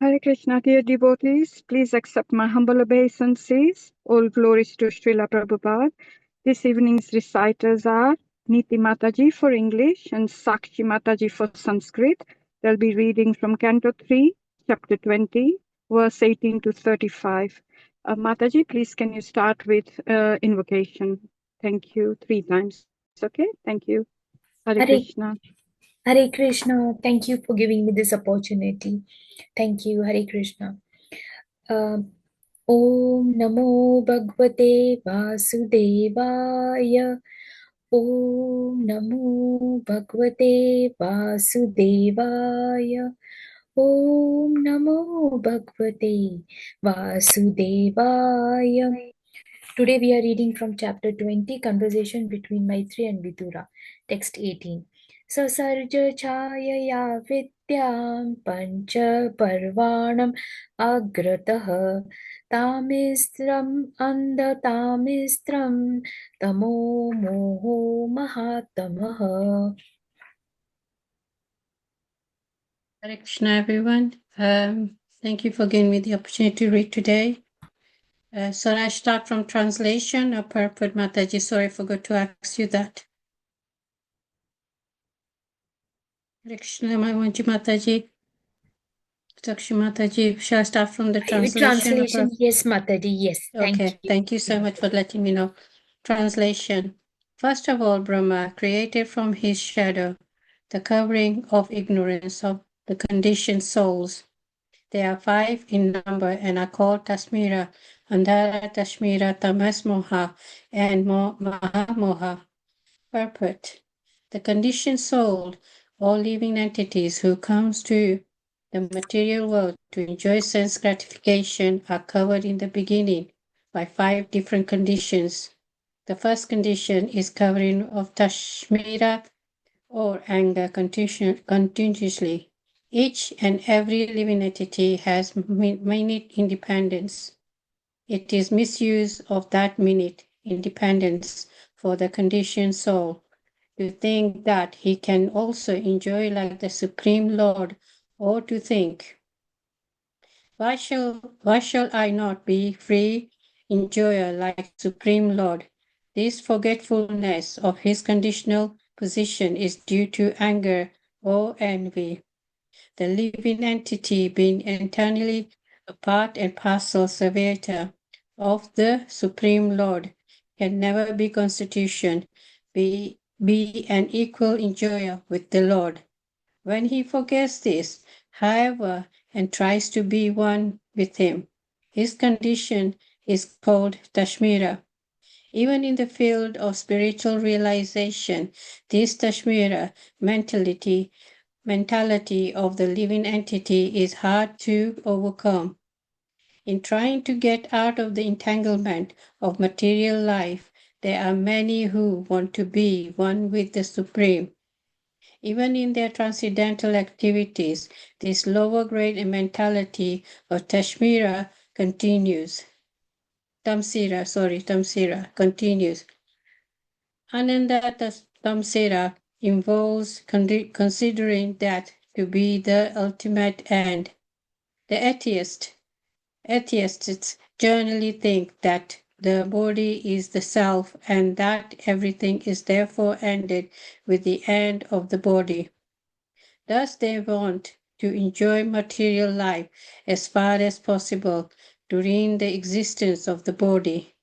Hare Krishna, dear devotees, please accept my humble obeisances. All glories to Srila Prabhupada. This evening's reciters are Niti Mataji for English and Sakshi Mataji for Sanskrit. They'll be reading from Canto 3, Chapter 20, verse 18 to 35. Mataji, please can you start with invocation? Thank you. 3 times. Okay? Thank you. Hare Hare, Krishna. Hare Krishna. Thank you for giving me this opportunity. Thank you, Hare Krishna. Om Namo Bhagavate Vasudevaya. Om Namo Bhagavate Vasudevaya. Om Namo Bhagavate Vasudevaya. Today we are reading from chapter 20, Conversation between Maitri and Vidura, text 18. Sasarja chayaya vidyam pancha parvanam agratah tamistram andathamistram tamo moho mahatamaha. Hare Krishna, everyone. Thank you for giving me the opportunity to read today. So I start from translation. Purport Mataji, sorry, I forgot to ask you that. Hare Krishna, Mataji Mataji. Sakshi Mataji, shall I start from the translation? Yes, Mataji, yes. Thank you so much for letting me know. Translation. First of all, Brahma created from his shadow the covering of ignorance of the conditioned souls. There are 5 in number and are called Tasmira, Andhara, Tashmira, Tamas Moha, and Mahamoha. Purport. The conditioned soul, all living entities who comes to the material world to enjoy sense gratification are covered in the beginning by 5 different conditions. The first condition is covering of Tashmira or anger continuously. Each and every living entity has minute independence. It is misuse of that minute independence for the conditioned soul to think that he can also enjoy like the Supreme Lord, or to think, why shall I not be free enjoyer like Supreme Lord? This forgetfulness of his conditional position is due to anger or envy. The living entity being internally a part and parcel servitor of the Supreme Lord can never be constitution, be an equal enjoyer with the Lord. When he forgets this, however, and tries to be one with him, his condition is called Tashmira. Even in the field of spiritual realization, this Tashmira mentality of the living entity is hard to overcome. In trying to get out of the entanglement of material life, there are many who want to be one with the Supreme. Even in their transcendental activities, this lower grade mentality of Tashmira continues. Tamsira continues. Ananda Tamsira involves considering that to be the ultimate end. The atheists generally think that the body is the self and that everything is therefore ended with the end of the body. Thus they want to enjoy material life as far as possible during the existence of the body.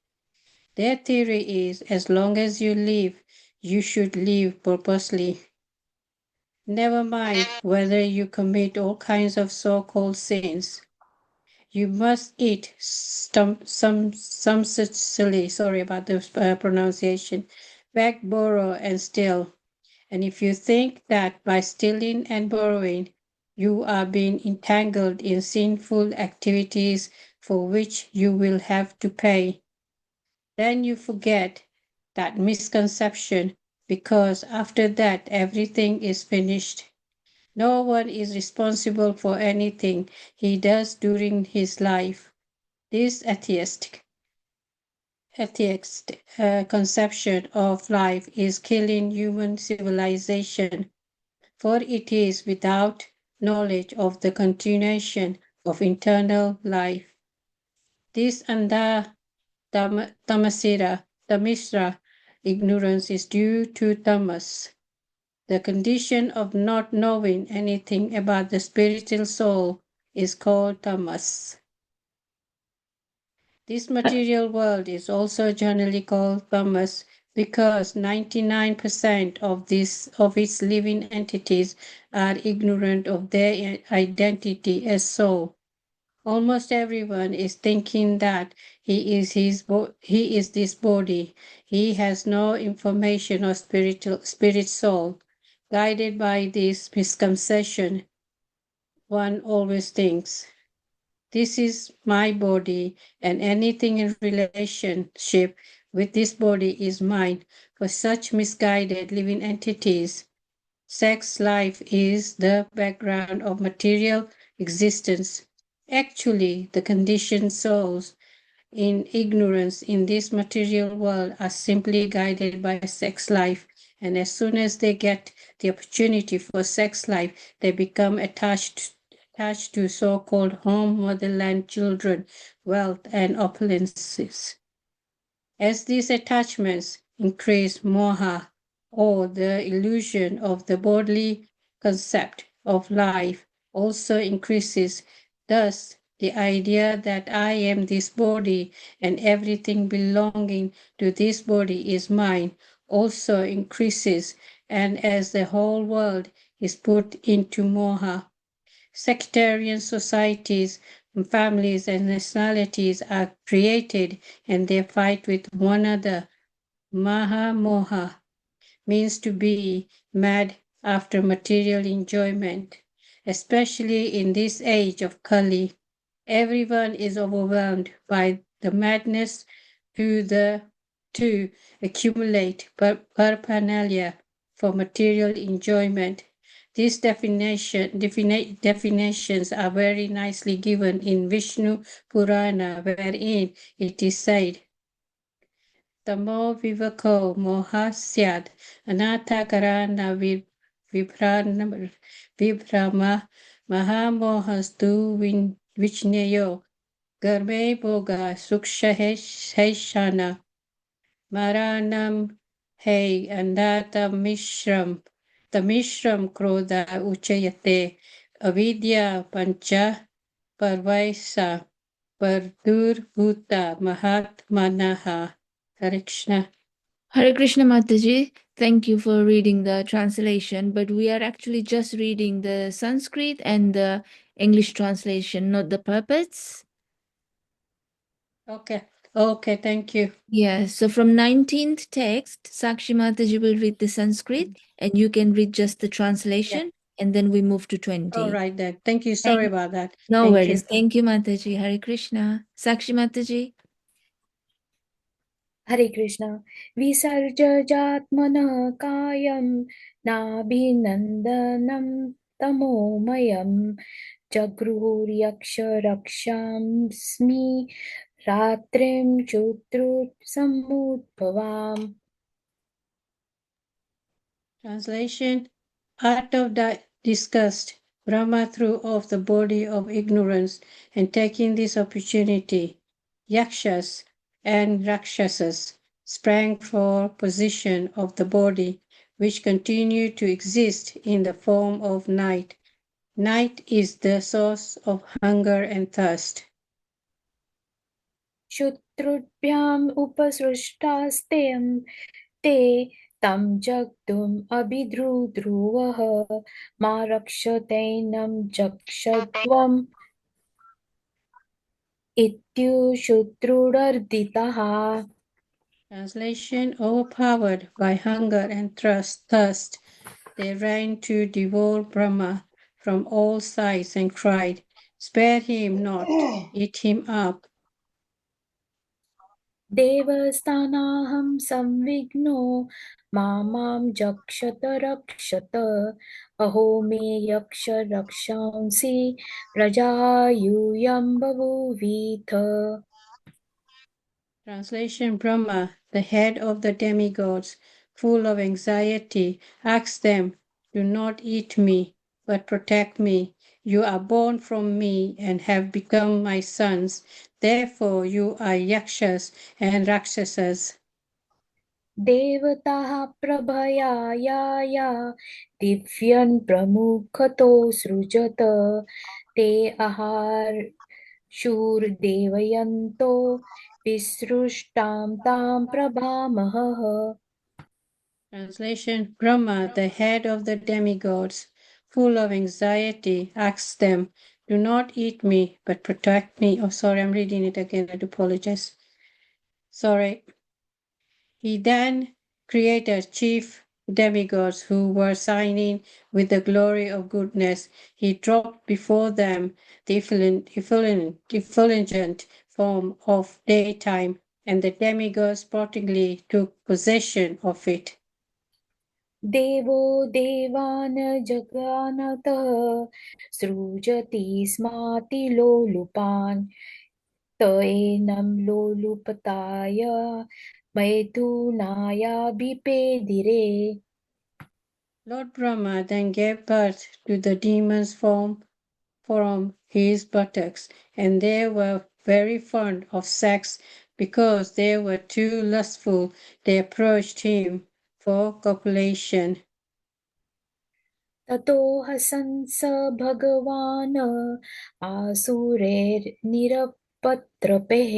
Their theory is as long as you live, you should live purposely. Never mind whether you commit all kinds of so-called sins. You must eat some silly, sorry about the pronunciation, beg, borrow, and steal. And if you think that by stealing and borrowing, you are being entangled in sinful activities for which you will have to pay, then you forget that misconception, because after that everything is finished. No one is responsible for anything he does during his life. This atheist conception of life is killing human civilization, for it is without knowledge of the continuation of internal life. This Tamishra ignorance is due to tamas, the condition of not knowing anything about the spiritual soul is called tamas. This material world is also generally called tamas because 99% of its living entities are ignorant of their identity as soul. Almost everyone is thinking that he is this body. He has no information of spirit soul. Guided by this misconception, one always thinks, this is my body, and anything in relationship with this body is mine. For such misguided living entities, sex life is the background of material existence. Actually, the conditioned souls in ignorance in this material world are simply guided by sex life, and as soon as they get the opportunity for sex life, they become attached to so-called home, motherland, children, wealth, and opulences. As these attachments increase, moha, or the illusion of the bodily concept of life, also increases. Thus, the idea that I am this body and everything belonging to this body is mine also increases, and as the whole world is put into moha, sectarian societies, families, and nationalities are created and they fight with one another. Maha Moha means to be mad after material enjoyment. Especially in this age of Kali, everyone is overwhelmed by the madness to accumulate paraphernalia for material enjoyment. These definitions are very nicely given in Vishnu Purana, wherein it is said, Tamo vivako moha syad anatakarana vibrama mahamohastu vichneyo garme boga sukshaheshana maranam hey andata mishram tamishram krodha uchayate avidya pancha parvaisa pardur bhuta mahatmanaha. Hare Krishna. Hare Krishna Mataji, thank you for reading the translation, but we are actually just reading the Sanskrit and the English translation, not the puppets. Okay, thank you. Yeah, so from 19th text, Sakshi Mataji will read the Sanskrit and you can read just the translation and then we move to 20. All right then. Thank you. Sorry about that. No Thank worries. you. Thank you, Mataji. Hare Krishna. Sakshi Mataji. Hare Krishna. Visarjajatmana kayam nabhinandanam tamomayam jagruhuryaksharakshasmi ratrim chutrut samudbhavam. Translation. Art of disgust. Brahma threw off the body of ignorance and taking this opportunity, yakshas and rakshasas sprang for possession of the body, which continued to exist in the form of night. Night is the source of hunger and thirst. Shutrudbhyam upasrishtastem te tam jagdum abhidrudruvah ma rakshatenam jakshadvam ityushutrudarditaha. Translation. Overpowered by hunger and thirst, they ran to devour Brahma from all sides and cried, spare him not, eat him up. Devastanaham samvigno mamam jakshata rakshata aho me yaksha rakshansi prajayuyam bhavuvitha. Translation. Brahma, the head of the demigods, full of anxiety, asked them, do not eat me, but protect me. You are born from me and have become my sons. Therefore you are yakshas and rakshasas. देवताः प्रभया या दिव्यन् प्रमुखतो सृजत ते आहार शूरदेवयन्तो विसृष्टां तां प्रभामहः. Translation: Brahma, the head of the demigods, full of anxiety, asks them, "Do not eat me, but protect me." Oh, sorry, I'm reading it again. I do apologize. Sorry. He then created chief demigods who were shining with the glory of goodness. He dropped before them the effulgent form of daytime, and the demigods sportingly took possession of it. देवो देवान् जगानतः सृजति स्माति लोलुपान् त एनं लोलुपताय मैथुनायाभिपेदिरे. Lord Brahma then gave birth to the demons from his buttocks, and they were very fond of sex. Because they were too lustful, they approached him for copulation. ततो हसन्स भगवान् आसुरैर्निरपत्रपेः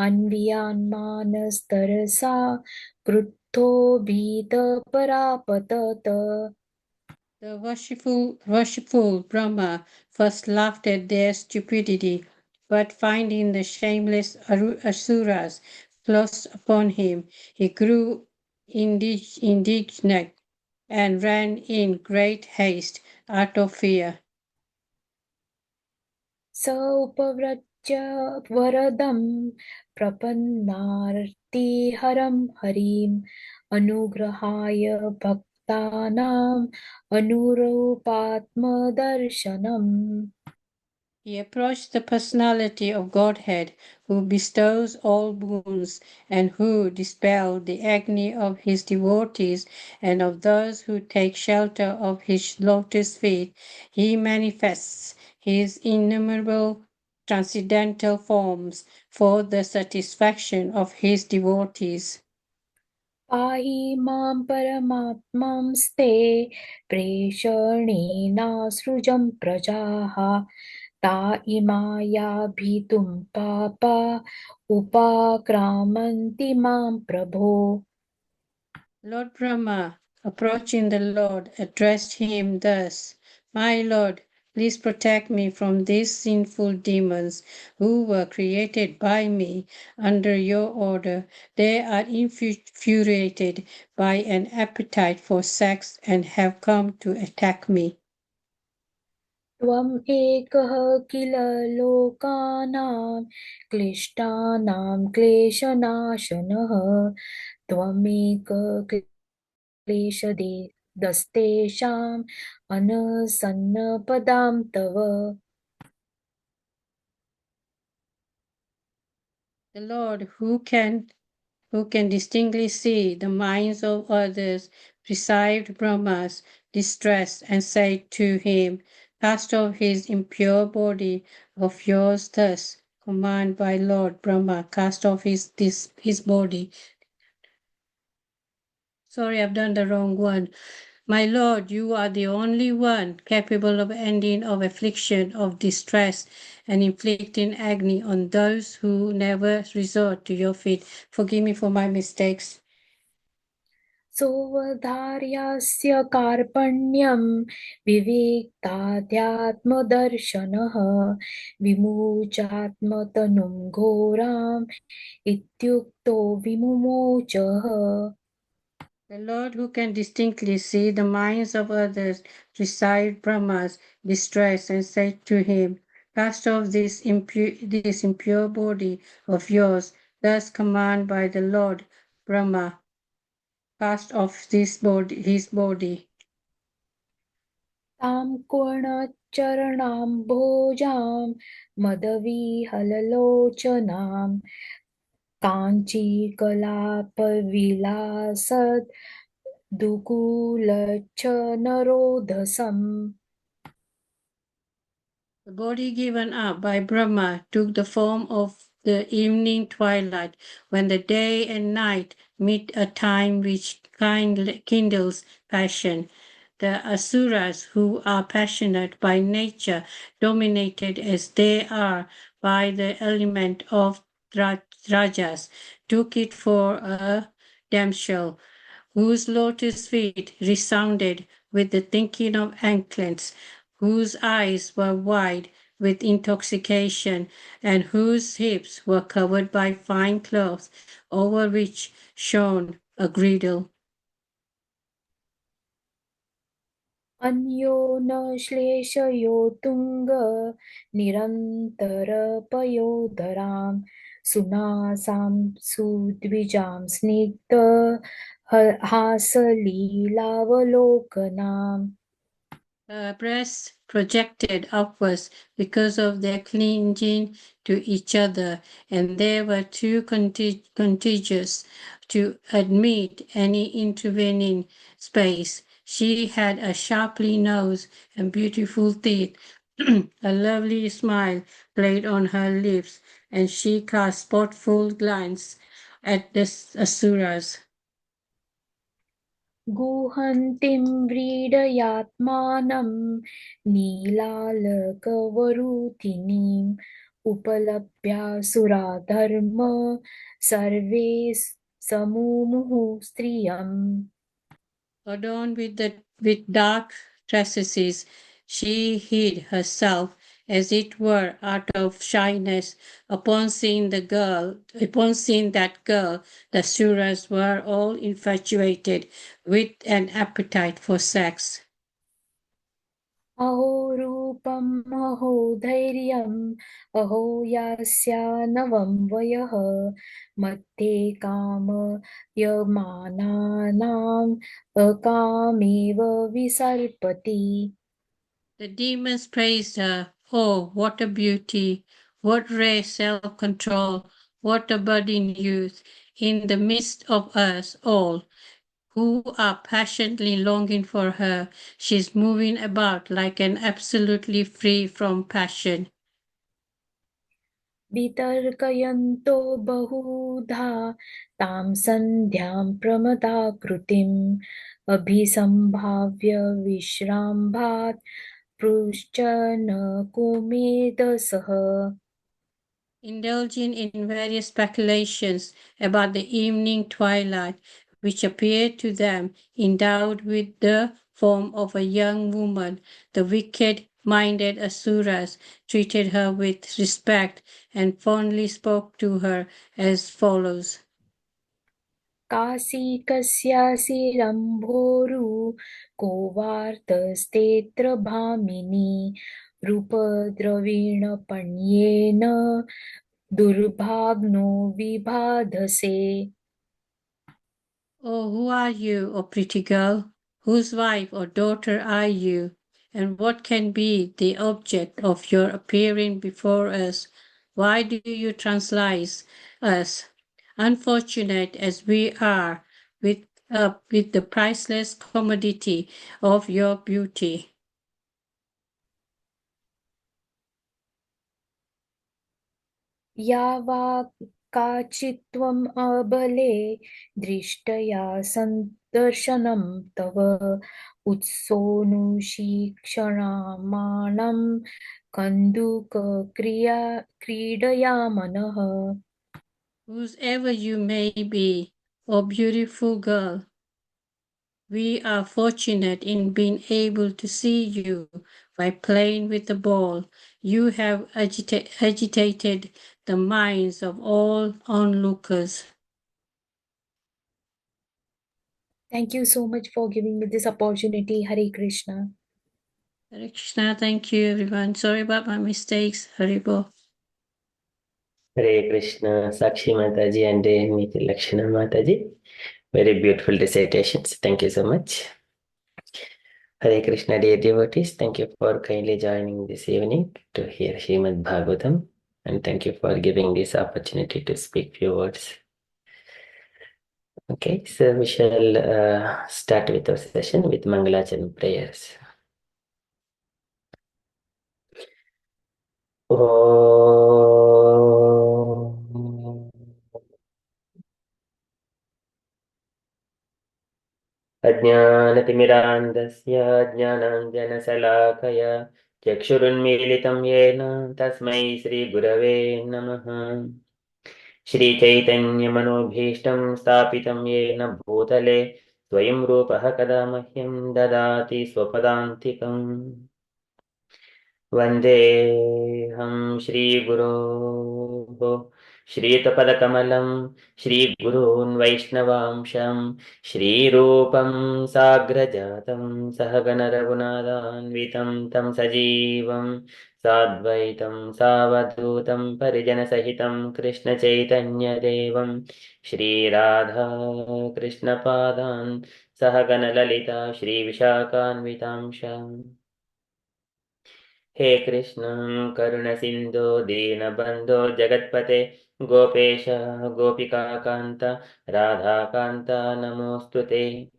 अन्वियान्मानस्तरसा क्रुद्धो भीतपरापतत. The worshipful Brahma first laughed at their stupidity, but finding the shameless asuras close upon him, he grew indignant and ran in great haste out of fear. स उपव्रज्य वरदं प्रपन्नार्तिहरं हरिम् अनुग्रहाय भक्तानाम् अनुरूपात्मदर्शनम्. He approached the personality of Godhead, who bestows all boons and who dispels the agony of his devotees and of those who take shelter of his lotus feet. He manifests his innumerable transcendental forms for the satisfaction of his devotees. पाहि मां परमात्मांस्ते प्रेषणेनासृजं प्रजाः ता इमायाभितुं पापा उपाक्रामन्ति मां प्रभो. Lord Brahma, approaching the Lord, addressed him thus: "My Lord, please protect me from these sinful demons who were created by me under your order. They are infuriated by an appetite for sex and have come to attack me." त्वम् एकः किल लोकानां क्लिष्टानां क्लेशनाशनः त्वमेक क्लेशदस्तेषाम् अनसन्नपदां तव. The Lord, who can distinctly see the minds of others, perceived Brahma's distress and said to him, "Cast off his impure body of yours thus." Command by Lord Brahma, cast off his body. Sorry, I've done the wrong one. My Lord, you are the only one capable of ending of affliction, of distress, and inflicting agony on those who never resort to your feet. Forgive me for my mistakes. सोऽवधार्यस्य कार्पण्यं विविक्ताध्यात्मदर्शनः विमुचात्मतनुं घोराम् इत्युक्तो विमुमोचः. The Lord, who can distinctly see the minds of others, received Brahma's distress and said to him, "Cast off this impure body of yours." Thus commanded by the Lord Brahma, cast off his body. तां पूर्णचरणाम्भोजां मदविहललोचनां काञ्चीकलापविलासद् दुकूलच्छ नरोधसम्. The body given up by Brahma took the form of the evening twilight, when the day and night meet, a time which kindles passion. The Asuras, who are passionate by nature, dominated as they are by the element of Rajas, took it for a damsel whose lotus feet resounded with the thinking of anklets, whose eyes were wide with intoxication, and whose hips were covered by fine cloth, over which shone a girdle. अन्यो न श्लेषयो तुङ्ग निरन्तरपयोदरां सुनासां सुद्विजां स्निग्ध हासलीलावलोकनाम्. Her breasts projected upwards because of their clinging to each other, and they were too contiguous to admit any intervening space. She had a sharply nose and beautiful teeth. A lovely smile played on her lips, and she cast spotful glance at the Asuras. गुहन्तीं व्रीडयात्मानं नीलालकवरुतिनीम् उपलभ्यासुरा धर्म सर्वे समूमुहुः स्त्रियम्. Adorned with dark tresses, she hid herself, as it were, out of shyness. Upon seeing that girl, the Suras were all infatuated with an appetite for sex. अहो रूपम् अहो धैर्यम् अहो यास्या नवं वयः मध्ये कामयमानानाम् अकामेव विसर्पति. The demons praised her. Oh, what a beauty! What rare self-control! What a budding youth! In the midst of us all, who are passionately longing for her, she is moving about like an absolutely free from passion. वितर्कयन्तो बहुधा तां सन्ध्यां प्रमदाकृतिम् अभिसम्भाव्य विश्राम्भात् पृश्च न कुमेदसः. Indulging in various speculations about the evening twilight, which appeared to them endowed with the form of a young woman, the wicked-minded Asuras treated her with respect and fondly spoke to her as follows. काशिकस्यासि रम्भोरु को वार्तस्तेऽत्र भामिनी रूपद्रवीणपण्येन दुर्भाग्नो विबाधसे. Oh, who are you, O pretty girl? Whose wife or daughter are you? And what can be the object of your appearing before us? Why do you translate us, unfortunate as we are, with the priceless commodity of your beauty? या वा काचित्त्वम् अबले दृष्टया सन्दर्शनं तव उत्सोऽनुशिक्षमाणं क्रीडया मनः. Whosoever you may be, O beautiful girl, we are fortunate in being able to see you by playing with the ball. You have agitated the minds of all onlookers. Thank you so much for giving me this opportunity. Hare Krishna. Hare Krishna, thank you everyone. Sorry about my mistakes. Haribo. Hare Krishna, Sakshi Mataji and Niti Lakshana Mataji. Very beautiful recitations. Thank you so much. Hare Krishna, dear devotees. Thank you for kindly joining this evening to hear Srimad Bhagavatam. And thank you for giving this opportunity to speak few words. Okay, so we shall start with our session with Mangalachan prayers. अज्ञानतिमिरान्धस्य ज्ञानाञ्जनशलाकया चक्षुरुन्मीलितं येन तस्मै श्रीगुरवे नमः। श्रीचैतन्यमनोभीष्टं स्थापितं येन भूतले स्वयं रूपः कदा मह्यं ददाति स्वपदान्तिकम्। वन्देऽहं श्रीगुरोः श्रीयुतपदकमलं श्रीगुरून् वैष्णवांशं श्रीरूपं साग्रजातं सहगणरघुनाथान्वितं तं सजीवं साद्वैतं सावधूतं परिजनसहितं कृष्णचैतन्यदेवं श्रीराधा कृष्णपादान् सहगणललिता श्रीविशाखान्वितांशाम्। हे कृष्ण करुणसिन्धो दीनबन्धो जगत्पते गोपेश गोपिकान्त राधाकान्त नमोऽस्तु ते।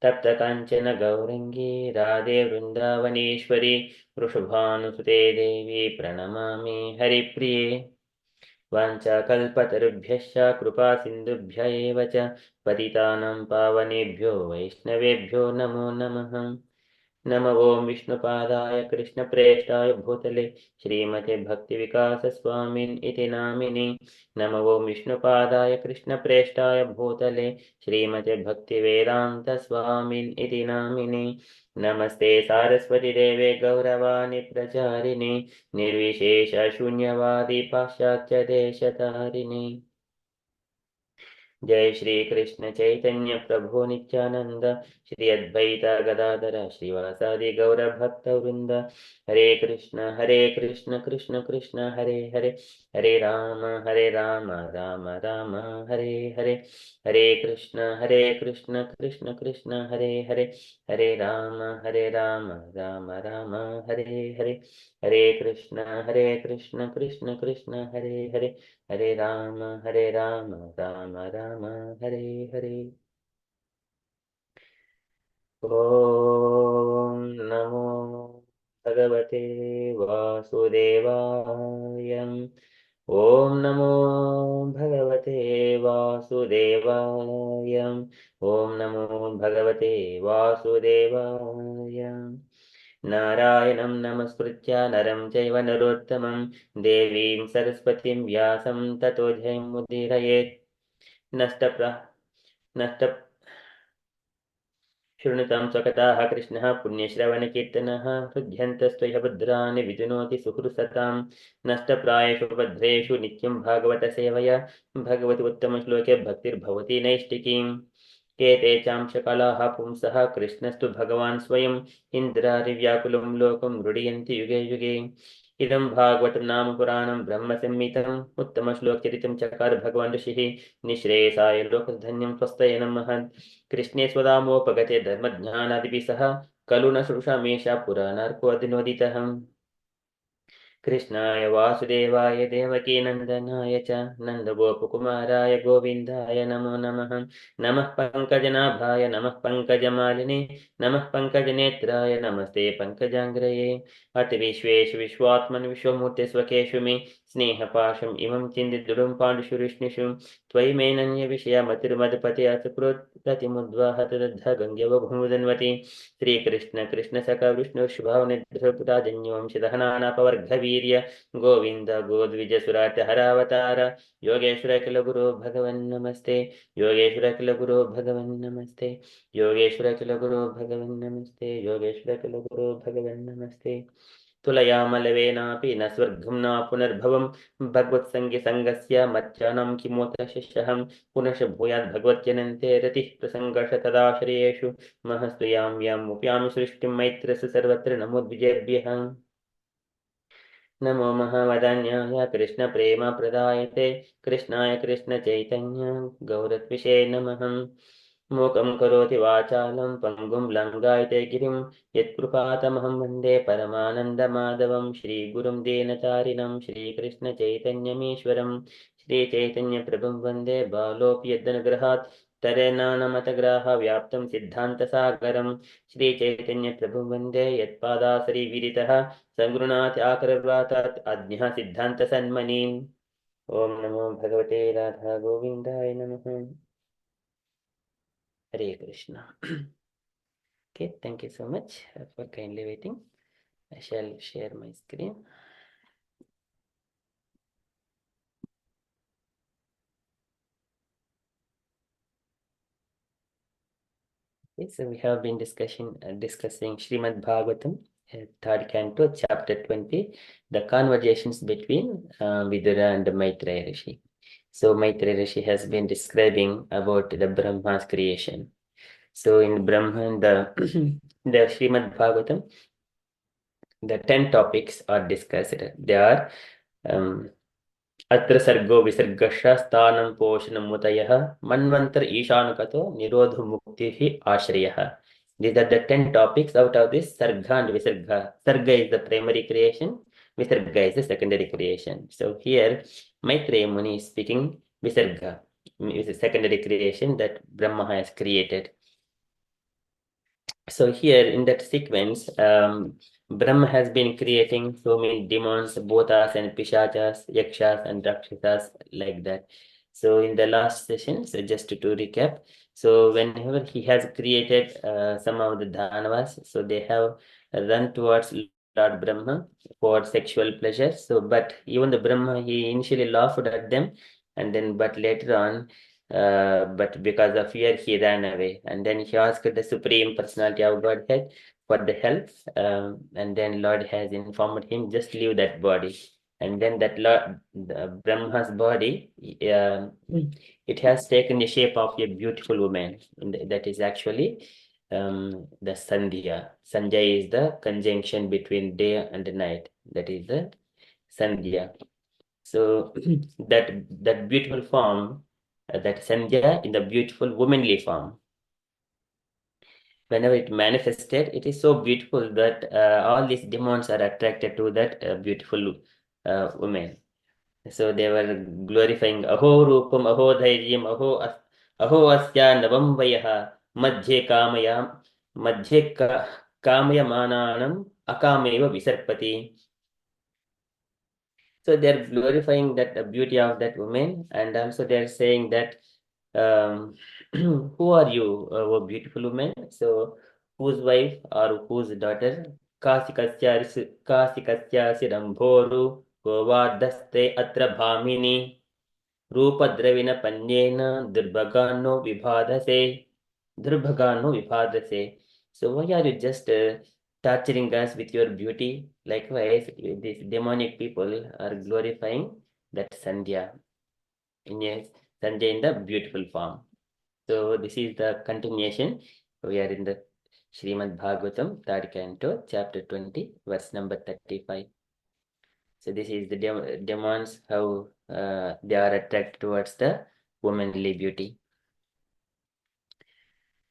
तप्तकाञ्चन गौरङ्गी राधे वृन्दावनेश्वरी वृषभानुसुते देवी प्रणमामि हरिप्रिये। वाञ्छाकल्पतरुभ्यश्च कृपासिन्धुभ्य एव च पतितानां पावनेभ्यो वैष्णवेभ्यो नमो नमः। नमो ओं विष्णुपादाय कृष्णप्रेष्ठाय भूतले श्रीमते भक्तिविकासस्वामिन् इति नामिने। नमो ओं विष्णुपादाय कृष्णप्रेष्ठाय भूतले श्रीमते भक्तिवेदान्तस्वामिन् इति नामिने। नमस्ते सारस्वतीदेवे गौरवाणि प्रचारिणे निर्विशेषशून्यवादी पाश्चात्यदेशतारिणे। जय श्री कृष्ण चैतन्य प्रभु नित्यानंद श्री अद्वैत गदाधर श्रीवासादि गौर भक्त वृंद। हरे कृष्ण कृष्ण कृष्ण हरे हरे हरे राम राम राम हरे हरे। हरे कृष्ण कृष्ण कृष्ण हरे हरे हरे राम राम राम हरे हरे। हरे कृष्ण कृष्ण कृष्ण हरे हरे हरे राम राम राम हरे हरे। ॐ नमो भगवते वासुदेवाय। ॐ नमो भगवते वासुदेवाय। ॐ नमो भगवते वासुदेवाय। नारायणं नमस्कृत्य नरं चैव नरोत्तमं देवीं सरस्वतीं व्यासं ततो जयमुदीरयेत्। नष्ट शृणुतां स्वकथाः कृष्णः पुण्यश्रवणकीर्तनः हृद्यन्तस्त्वय भद्राणि विजुनोति सुहृसतां। नष्टप्रायेषु भद्रेषु नित्यं भागवतसेवया भगवति उत्तमश्लोके भक्तिर्भवति नैष्टिकीम्। केते चांशकलाः पुंसः कृष्णस्तु भगवान् स्वयम् इन्द्रारिव्याकुलं लोकं मृडयन्ति युगे युगे। इदं भागवतं नाम पुराणं ब्रह्मसंहितम् उत्तमश्लोकचरितं चकार भगवान् ऋषिः निःश्रेयसाय लोकधन्यं स्वस्तये नमः। कृष्णे स्वदामोपगते धर्मज्ञानादिभिः सह खलु न श्रुषामेषा पुराणार्कोऽधिनोदितः। कृष्णाय वासुदेवाय देवकीनन्दनाय च नन्दगोपकुमाराय गोविन्दाय नमो नमः। नमः पङ्कजनाभाय नमः पङ्कजमालिने नमः पङ्कजनेत्राय नमस्ते पङ्कजाङ्ग्रये। अथ विश्वेषु विश्वात्मन् विश्वमूर्ते स्वकेषु मे स्नेहपाशम् इमं चिन्तिदृढं पाण्डुषु विष्णुषु त्वयि मेनन्यविषयमतिर्मदपते असकृत् प्रतिमुद्वाह तदद्ध गङ्गेवभूमुदन्वति। श्रीकृष्ण कृष्ण सखा विष्णुर्षभावनिधृतराजन्यवंशदहनानापवर्गवीर्य गोविन्द गोद्विज सुरात्यहरावतार योगेश्वर किल गुरो भगवन् नमस्ते। योगेश्वर किल गुरो भगवन् नमस्ते। योगेश्वर किल गुरो भगवन् नमस्ते। योगेश्वर किल गुरो भगवन् नमस्ते। तुलयामलवेनापि न स्वर्गं न पुनर्भवं भगवत्सङ्गसङ्गस्य मच्चानं किमोत्र शिष्यहं पुनश भूयात् भगवत्यनन्ते रतिः प्रसङ्गर्ष तदाश्रयेषु महस्तु यां उपयामि सृष्टिं मैत्रस्य सर्वत्र नमो द्विजेभ्यः। नमो महावदान्याय कृष्णप्रेमप्रदायते कृष्णाय कृष्णचैतन्य गौरत्विषे नमः। मूकं करोति वाचालं पङ्गुं लङ्घयते गिरिं यत्कृपातमहं वन्दे परमानन्दमाधवं श्रीगुरुं दीनतारिणं श्रीकृष्णचैतन्यमीश्वरं श्रीचैतन्यप्रभुं वन्दे बालोऽपि यदनुग्रहात् तरेनानमतग्राह व्याप्तं सिद्धान्तसागरं श्रीचैतन्यप्रभुं वन्दे यत्पादासरिविदितः सङ्गृणात् आकरवातात् अज्ञः सिद्धान्तसन्मनीम् ॐ नमो भगवते राधा गोविन्दाय नमः Hare Krishna. Okay, thank you so much for kindly waiting. I shall share my screen. Okay, so we have been discussing Srimad Bhagavatam, third canto, chapter 20, the conversations between Vidura and Maitreya Rishi. So Maitreya Rishi has been describing about the Brahma's creation. So in Brahman, the Srimad Bhagavatam, the 10 topics are discussed. They are अत्र सर्गो विसर्गश्च स्थानं पोषणं मुतयः मन्वन्तर ईशानकतो निरोधो मुक्तिः आश्रयः. These are the 10 topics out of this Sarga and Visarga. Sarga is the primary creation, Visarga is the secondary creation. So here Maitreya Muni is speaking Visarga, is a secondary creation that Brahma has created. So here in that sequence, Brahma has been creating so many demons, bhutas and pishachas, yakshas and rakshasas, like that. So in the last session, so just to recap, so whenever he has created some of the dhanavas, so they have run towards Lord Brahma for sexual pleasure. So, but even the Brahma, he initially laughed at them, and then, but later on, but because of fear, he ran away. And then he asked the Supreme Personality of Godhead for the help. And then Lord has informed him, just leave that body. And then that Lord, the Brahma's body, it has taken the shape of a beautiful woman. That is actually the Sandhya. Sandhya is the conjunction between day and night. That is the Sandhya. So that beautiful form, that Sandhya in the beautiful womanly form, whenever it manifested, it is so beautiful that all these demons are attracted to that beautiful woman. So they were glorifying Aho Rupam, Aho Dhairyam, Aho Asya Navam Vayaha, Madhye Kamaya Mananam, Akameva Visarpati. So they're glorifying that beauty of that woman, and also they're saying that, who are you, oh beautiful woman? So whose wife or whose daughter? Kasikasya Siramboru Govadaste Atra Bhamini Rupadravina Panyena Durbhagano Vibhadase. So why are you just torturing us with your beauty? Likewise, these demonic people are glorifying that Sandhya in the beautiful form. So this is the continuation. We are in the Srimad Bhagavatam, third canto, chapter 20, verse number 35. So this is the demons, how they are attracted towards the womanly beauty.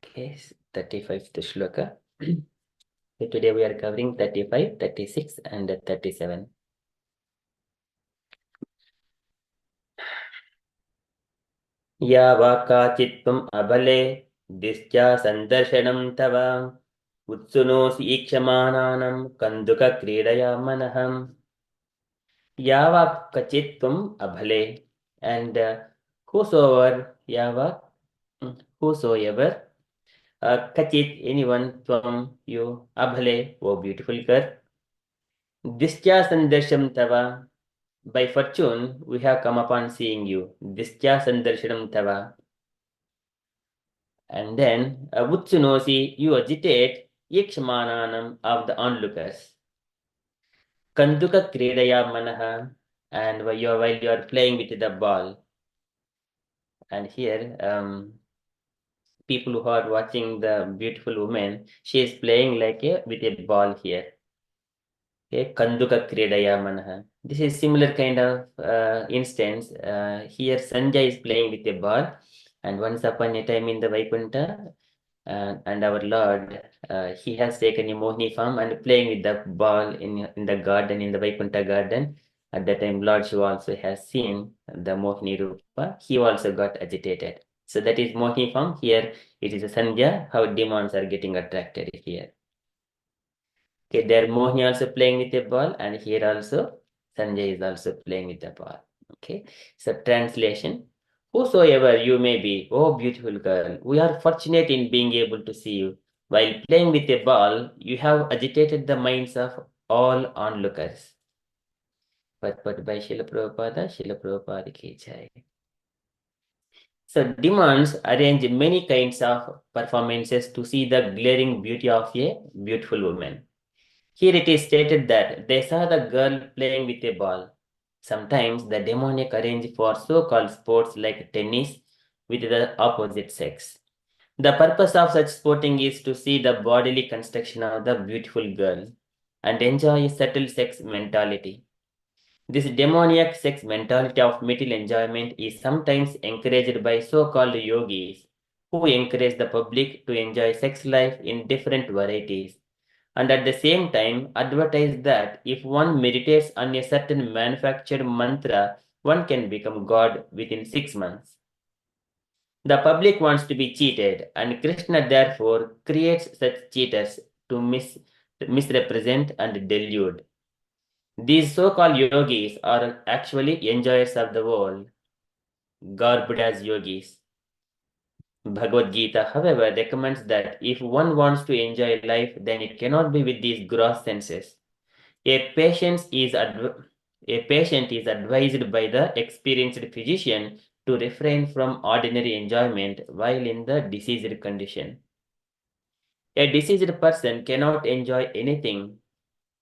Okay, 35th shloka. So today we are covering 35, 36 and 37. या वाकाचित्वम् अबले दिष्ट्या सन्दर्शनं तव उत्सुनोऽसि ईक्षमाणानं कन्दुकक्रीडया मनः या वाक्चित्वम् abhale, and whosoever kachit, anyone from you, abhale, oh beautiful girl, distya sandarsham tava, by fortune we have come upon seeing you, distya sandarshanam tava. And then vutsunosi, you agitate yakshmananam, of the onlookers, kanduka kridaya manaha, and while you are playing with the ball. And here people who are watching the beautiful woman, she is playing with a ball here. Okay, kanduka kridaya manaha. This is similar kind of instance. Here Sanjay is playing with a ball, and once upon a time in the Vaikuntha, and our Lord, he has taken a Mohini form and playing with the ball in the garden, in the Vaikuntha garden. At that time, Lord Shiva also has seen the Mohini Rupa. He also got agitated. So that is Mohini form. Here it is a Sandhya, how demons are getting attracted here. Okay, there Mohini also playing with a ball, and here also Sanjay is also playing with the ball. Okay, so translation. Whosoever you may be, oh beautiful girl, we are fortunate in being able to see you. While playing with a ball, you have agitated the minds of all onlookers. Purport by Srila Prabhupada ki jai. So demons arrange many kinds of performances to see the glaring beauty of a beautiful woman. Here it is stated that they saw the girl playing with a ball. Sometimes the demoniac arrange for so-called sports like tennis with the opposite sex. The purpose of such sporting is to see the bodily construction of the beautiful girl and enjoy a subtle sex mentality. This demoniac sex mentality of material enjoyment is sometimes encouraged by so-called yogis who encourage the public to enjoy sex life in different varieties and at the same time advertise that if one meditates on a certain manufactured mantra, one can become God within 6 months. The public wants to be cheated, and Krishna therefore creates such cheaters to misrepresent and delude. These so-called yogis are actually enjoyers of the world, garbed as yogis. Bhagavad Gita, however, recommends that if one wants to enjoy life, then it cannot be with these gross senses. A patient is advised by the experienced physician to refrain from ordinary enjoyment while in the diseased condition. A diseased person cannot enjoy anything.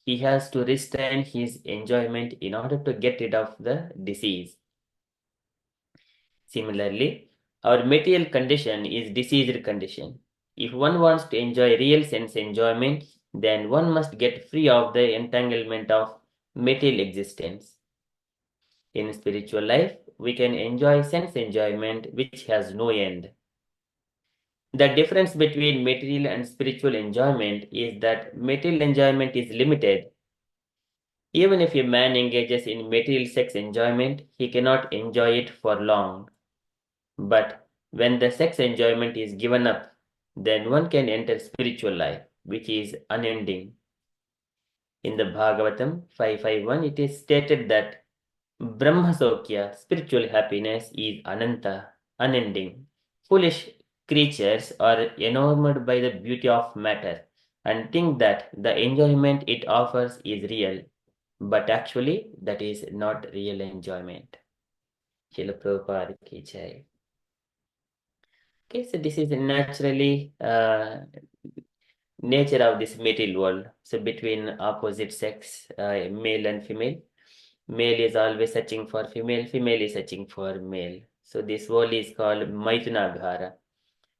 He has to restrain his enjoyment in order to get rid of the disease. Similarly, our material condition is diseased condition. If one wants to enjoy real sense enjoyment, then one must get free of the entanglement of material existence. In spiritual life, we can enjoy sense enjoyment which has no end. The difference between material and spiritual enjoyment is that material enjoyment is limited. Even if a man engages in material sex enjoyment, he cannot enjoy it for long. But when the sex enjoyment is given up, then one can enter spiritual life, which is unending. In the Bhagavatam 551, it is stated that Brahma Saukya, spiritual happiness, is Ananta, unending. Foolish creatures are enamored by the beauty of matter and think that the enjoyment it offers is real, but actually that is not real enjoyment. Srila Prabhupada ki jai. Okay, so this is naturally nature of this material world. So between opposite sex, male and female, male is always searching for female, female is searching for male. So this world is called Maitunagara.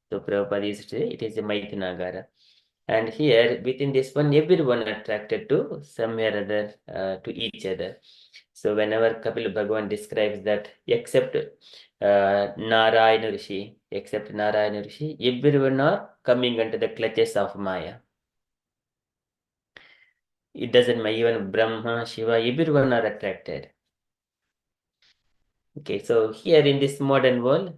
So Prabhupada is saying it is a Maitunagara. And here within this one, everyone attracted to somewhere or other to each other. So whenever Kapil Bhagavan describes that except Narayana Rishi, everyone are coming under the clutches of Maya. It doesn't matter, even Brahma, Shiva, everyone are attracted. Okay, so here in this modern world,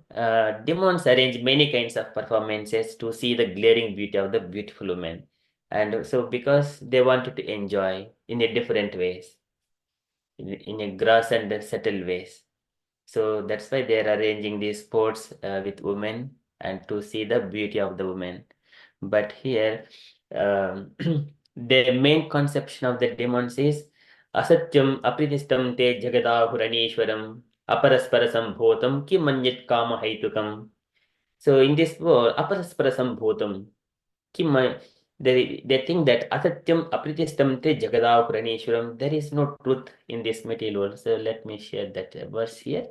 demons arrange many kinds of performances to see the glaring beauty of the beautiful woman. And so because they wanted to enjoy in a different ways, in a gross and subtle ways. So that's why they are arranging these sports with women and to see the beauty of the woman. But here, the main conception of the demons is asatyam apritistam te jagadahuranishwaram aparaspara sambhotam kim manyat kama haitukam. So in this word, aparaspara sambhotam, kim they think that asatyam apritistam te jagadahuranishwaram, there is no truth in this material world. So let me share that verse here.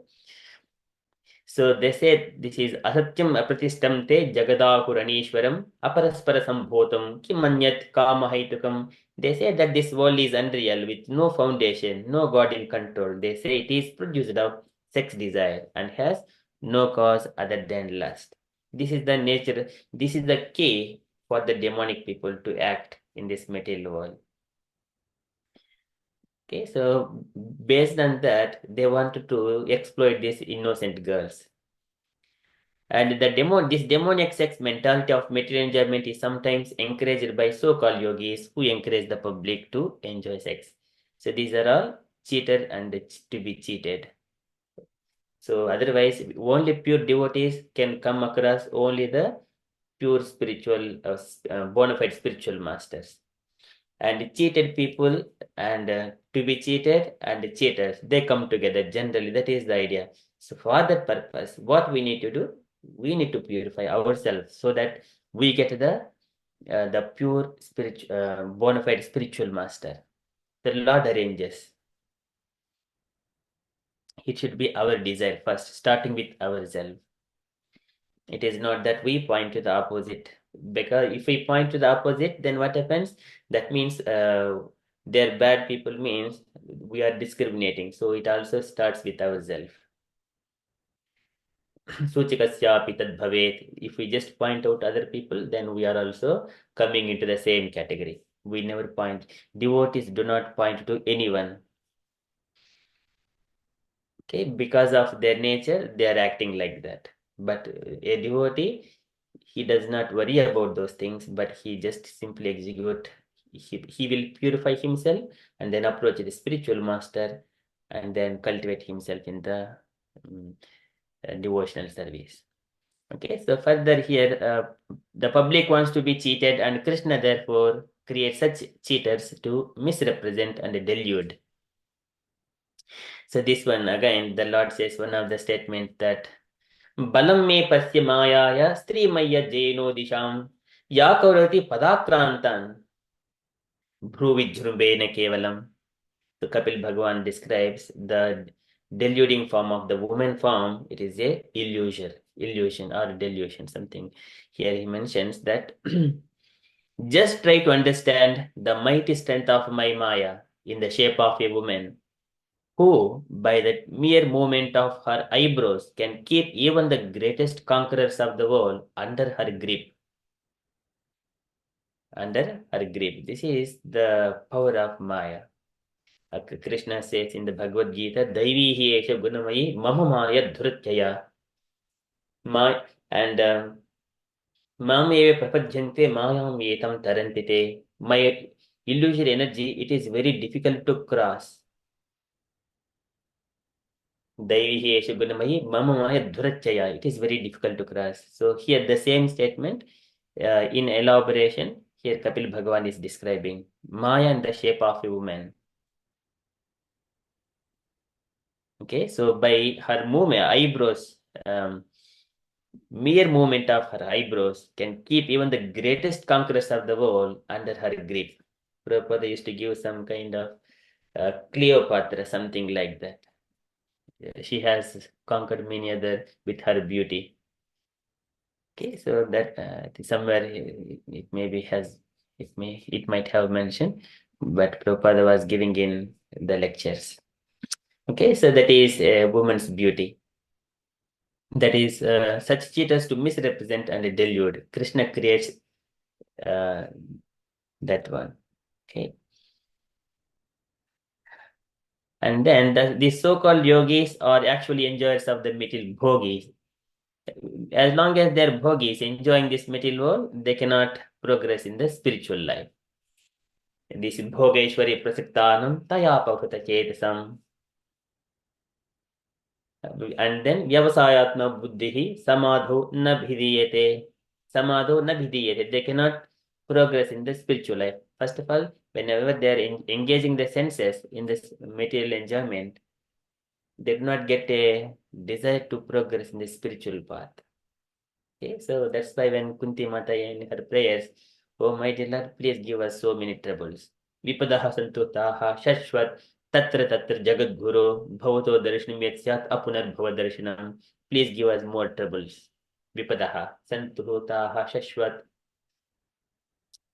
So they say this is asatyam apratistam te jagadahuranishwaram aparaspara sambhotam kimanyat kamahaitukam. They say that this world is unreal with no foundation, no God in control. They say it is produced of sex desire and has no cause other than lust. This is the nature, this is the key for the demonic people to act in this material world. Okay, so based on that, they wanted to exploit these innocent girls. And this demoniac sex mentality of material enjoyment is sometimes encouraged by so-called yogis who encourage the public to enjoy sex. So these are all cheated and to be cheated. So otherwise, only pure devotees can come across only the pure spiritual, bona fide spiritual masters. And cheated people and to be cheated and cheaters, they come together generally. That is the idea. So for that purpose, what we need to do, we need to purify ourselves so that we get the pure spiritual, bona fide spiritual master. The Lord arranges. It should be our desire first, starting with ourselves. It is not that we point to the opposite. Because if we point to the opposite, then what happens? That means they're bad people means we are discriminating. So it also starts with ourselves. Suchikasyapi tad bhavet. If we just point out other people, then we are also coming into the same category. We never point. Devotees do not point to anyone. Okay, because of their nature, they are acting like that. But a devotee, he does not worry about those things, but he just simply execute. He will purify himself and then approach the spiritual master and then cultivate himself in the devotional service. Okay, so further here, the public wants to be cheated, and Krishna therefore creates such cheaters to misrepresent and delude. So this one again, the Lord says one of the statement that Balam me pasya mayaya stri maya jeno disham ya kaurati padakrantan bhruvijhrubena kevalam. So Kapil Bhagwan describes the deluding form of the woman form. It is a illusion or delusion, something. Here he mentions that just try to understand the mighty strength of my Maya in the shape of a woman who, by the mere movement of her eyebrows, can keep even the greatest conquerors of the world under her grip. Under her grip. This is the power of Maya. Krishna says in the Bhagavad Gita, Daivi hi esha gunamayi mama maya dhrutyaya. And mam eva prapajyante mayam etam tarantite. My illusory energy, it is very difficult to cross. Daivihi esha gunamayi mama maya dhurachaya. It is very difficult to cross. So here the same statement in elaboration, here Kapil Bhagavan is describing Maya in the shape of a woman. Okay, so by her movement, eyebrows, mere movement of her eyebrows can keep even the greatest conquerors of the world under her grip. Prabhupada used to give some kind of Cleopatra, something like that. She has conquered many other with her beauty. Okay, so that somewhere it maybe has it might have mentioned, but Prabhupada was giving in the lectures. Okay, so that is a woman's beauty. That is such cheaters to misrepresent and delude. Krishna creates that one. Okay. And then these so-called yogis are actually enjoyers of the material bhogis. As long as they're bhogis enjoying this material world, they cannot progress in the spiritual life. This bhogeshwari prasaktanam taya pavata chetasam. And then vyavasayatma buddhihi samadho na bhidiyate. Samadho na bhidiyate. They cannot progress in the spiritual life. First of all, whenever they are engaging the senses in this material enjoyment, they do not get a desire to progress in the spiritual path. Okay, so that's why when Kunti Mata in her prayers, oh my dear Lord, please give us so many troubles. Vipadaha santutaha shashwat tatra tatra jagat guru bhavato darshanam yat apunar bhava darshanam. Please give us more troubles. Vipadaha santutaha shashwat.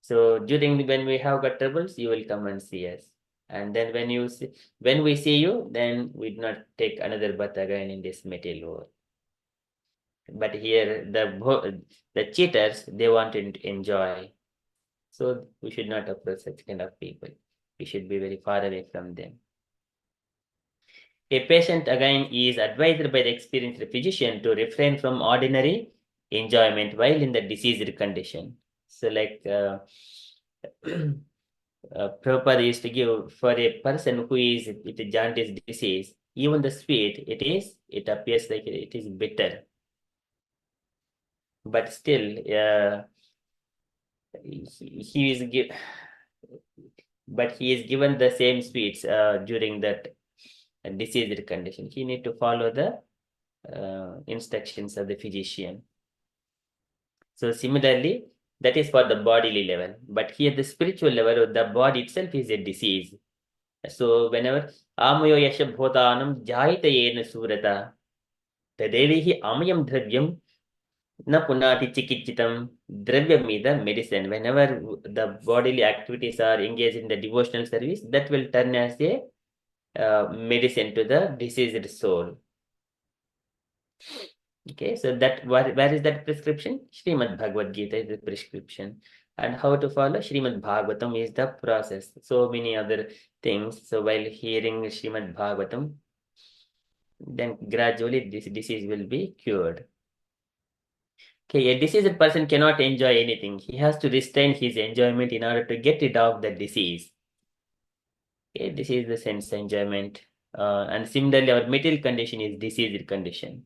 So during when we have got troubles, you will come and see us. And then when we see you, then we do not take another birth again in this material world. But here the cheaters, they want to enjoy. So we should not approach such kind of people. We should be very far away from them. A patient again is advised by the experienced physician to refrain from ordinary enjoyment while in the diseased condition. So like Prabhupada used to give for a person who is with a jaundice disease, even the sweet, it appears like it is bitter. But still, he is but he is given the same sweets during that diseased condition. He need to follow the instructions of the physician. So similarly, that is for the bodily level. But here the spiritual level, the body itself is a disease. So whenever Amayo Yasha Bhotanam Jayita Yena Surata, Tadevihi Amayam Dravyam Na Punati Chikichitam Dravyam is the medicine. Whenever the bodily activities are engaged in the devotional service, that will turn as a medicine to the diseased soul. Okay, so that where is that prescription? Srimad Bhagavad Gita is the prescription. And how to follow? Srimad Bhagavatam is the process. So many other things. So while hearing Srimad Bhagavatam, then gradually this disease will be cured. Okay, a diseased person cannot enjoy anything. He has to restrain his enjoyment in order to get rid of the disease. Okay, this is the sense enjoyment. And similarly, our material condition is diseased condition.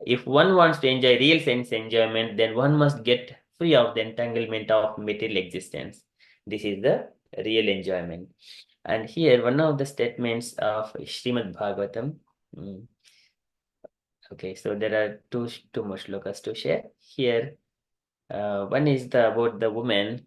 If one wants to enjoy real sense enjoyment, then one must get free of the entanglement of material existence. This is the real enjoyment. And here, one of the statements of Srimad Bhagavatam. Okay, so there are two more shlokas to share. Here, one is about the woman.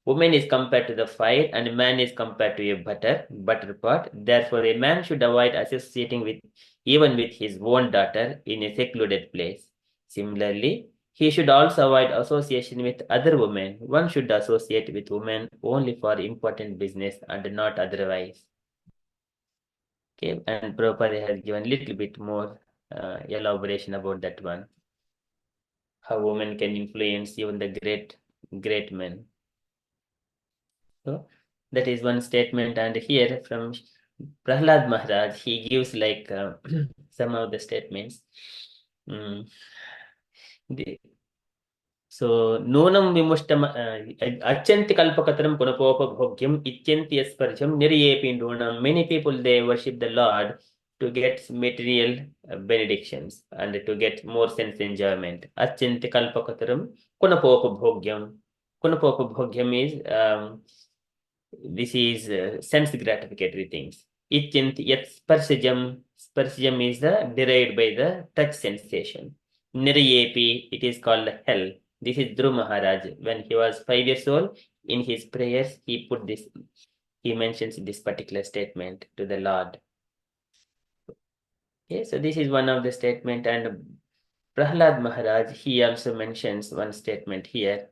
Woman is compared to the fire, and man is compared to a butter pot. Therefore, a man should avoid associating with even with his own daughter in a secluded place. Similarly, he should also avoid association with other women. One should associate with women only for important business and not otherwise. Okay, and Prabhupada has given a little bit more elaboration about that one. How women can influence even the great men. So that is one statement. And here from Prahlad Maharaj, he gives like some of the statements. So nunam vimushtam achanti kalpakataram punapopabhogyam ichanti asparjam niryepi nunam. Many people, they worship the Lord to get material benedictions and to get more sense enjoyment. Achanti kalpakataram punapopabhogyam. Punapopabhogyam is this is sense gratificatory things. Ichanti yat sparsajam. Sparsajam is derived by the touch sensation. Niryepi, it is called hell. This is Dhruv Maharaj. When he was 5 years old, in his prayers, he mentions this particular statement to the Lord. Okay, so this is one of the statement. And Prahlad Maharaj, he also mentions one statement here.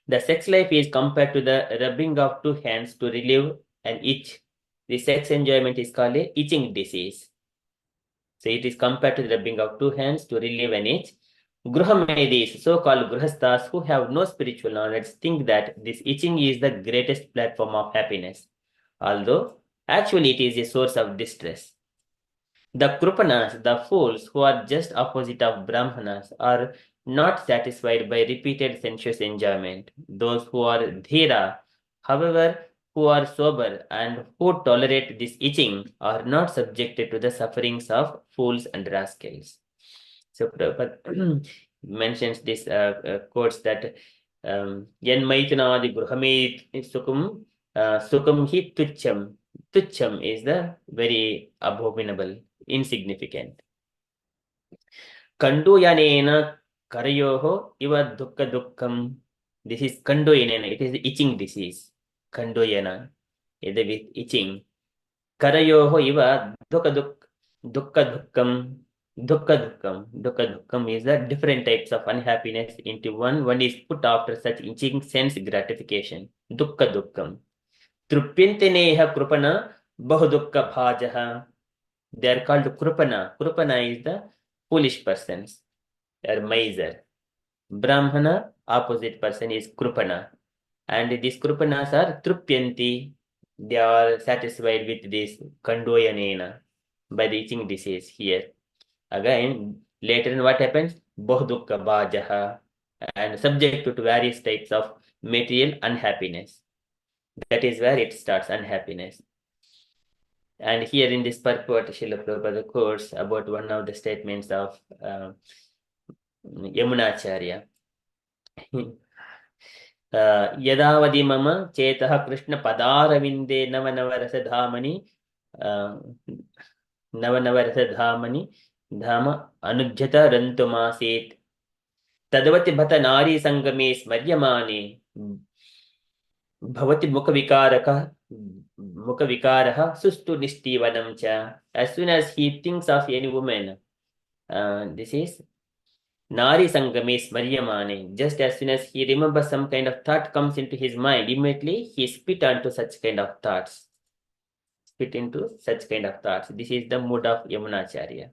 The sex life is compared to the rubbing of two hands to relieve an itch. The sex enjoyment is called a itching disease. So it is compared to the rubbing of two hands to relieve an itch. Gruhamedis, so-called Grihasthas who have no spiritual knowledge, think that this itching is the greatest platform of happiness, although actually it is a source of distress. The Krupanas, the fools who are just opposite of Brahmanas, are not satisfied by repeated sensuous enjoyment. Those who are Dhira, however, who are sober and who tolerate this itching, are not subjected to the sufferings of fools and rascals. So Prabhupada mentions this quotes that Yan Maitanadi Gruhamit Sukum Sukum hi Tucham. Tucham is the very abominable, insignificant. Kandu Yanena Karayoho Iva Dukka Dukkam. This is Kandu Yanena, it is itching disease. Kandu Yana, with itching. Karayoho Iva Dukka Dukkam. Dukkha dukkam is the different types of unhappiness into one. One is put after such itching sense gratification. Dukkha dukkam. Trupyanteneha krupana bahudukka bhajaha. They are called krupana. Krupana is the foolish persons. They are miser. Brahmana, opposite person is krupana. And these krupanas are trupyanti. they are satisfied with this kandoyanena, by the itching disease here. Again, later on what happens? Bohdukka bhajaha, and subject to various types of material unhappiness. That is where it starts, unhappiness. And here in this purport, Srila Prabhupada quotes about one of the statements of Yamunacharya. यदावधि मम चेतः कृष्णपदारविन्दे नवनवरसधामनि नवनवरसधामनि धाम अनुज्झत रन्तुमासीत् तदवति भत नारी संगमे स्मर्यमाने भवति मुखविकारः सुस्तु निष्ठीवनं च. As soon as he thinks of any woman, this is Nari Sangame Smaryamane. Just as soon as he remembers some kind of thought comes into his mind, immediately he spit onto such kind of thoughts. Spit into such kind of thoughts. This is the mood of Yamunacharya.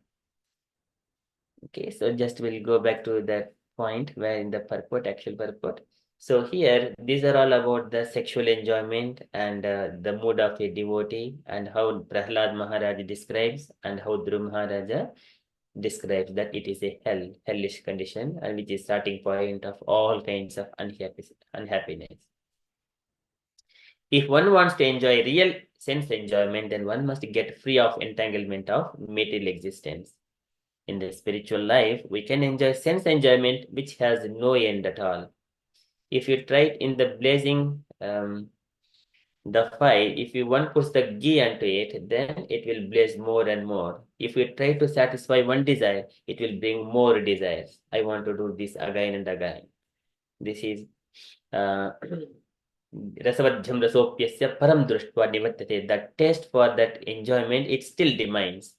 Okay, so just we'll go back to that point where in the purport, actual purport. So here, these are all about the sexual enjoyment and the mood of a devotee, and how Prahlad Maharaj describes, and how Dhruv Maharaja describes that it is a hellish condition, and which is starting point of all kinds of unhappiness. If one wants to enjoy real sense enjoyment, then one must get free of entanglement of material existence. In the spiritual life, we can enjoy sense enjoyment which has no end at all. If you try it in the blazing the fire, if you one puts the ghee onto it, then it will blaze more and more. If you try to satisfy one desire, it will bring more desires. I want to do this again and again. This is rasavadhyam rasopyasya param drushtva nivattate. The taste for that enjoyment, it still remains.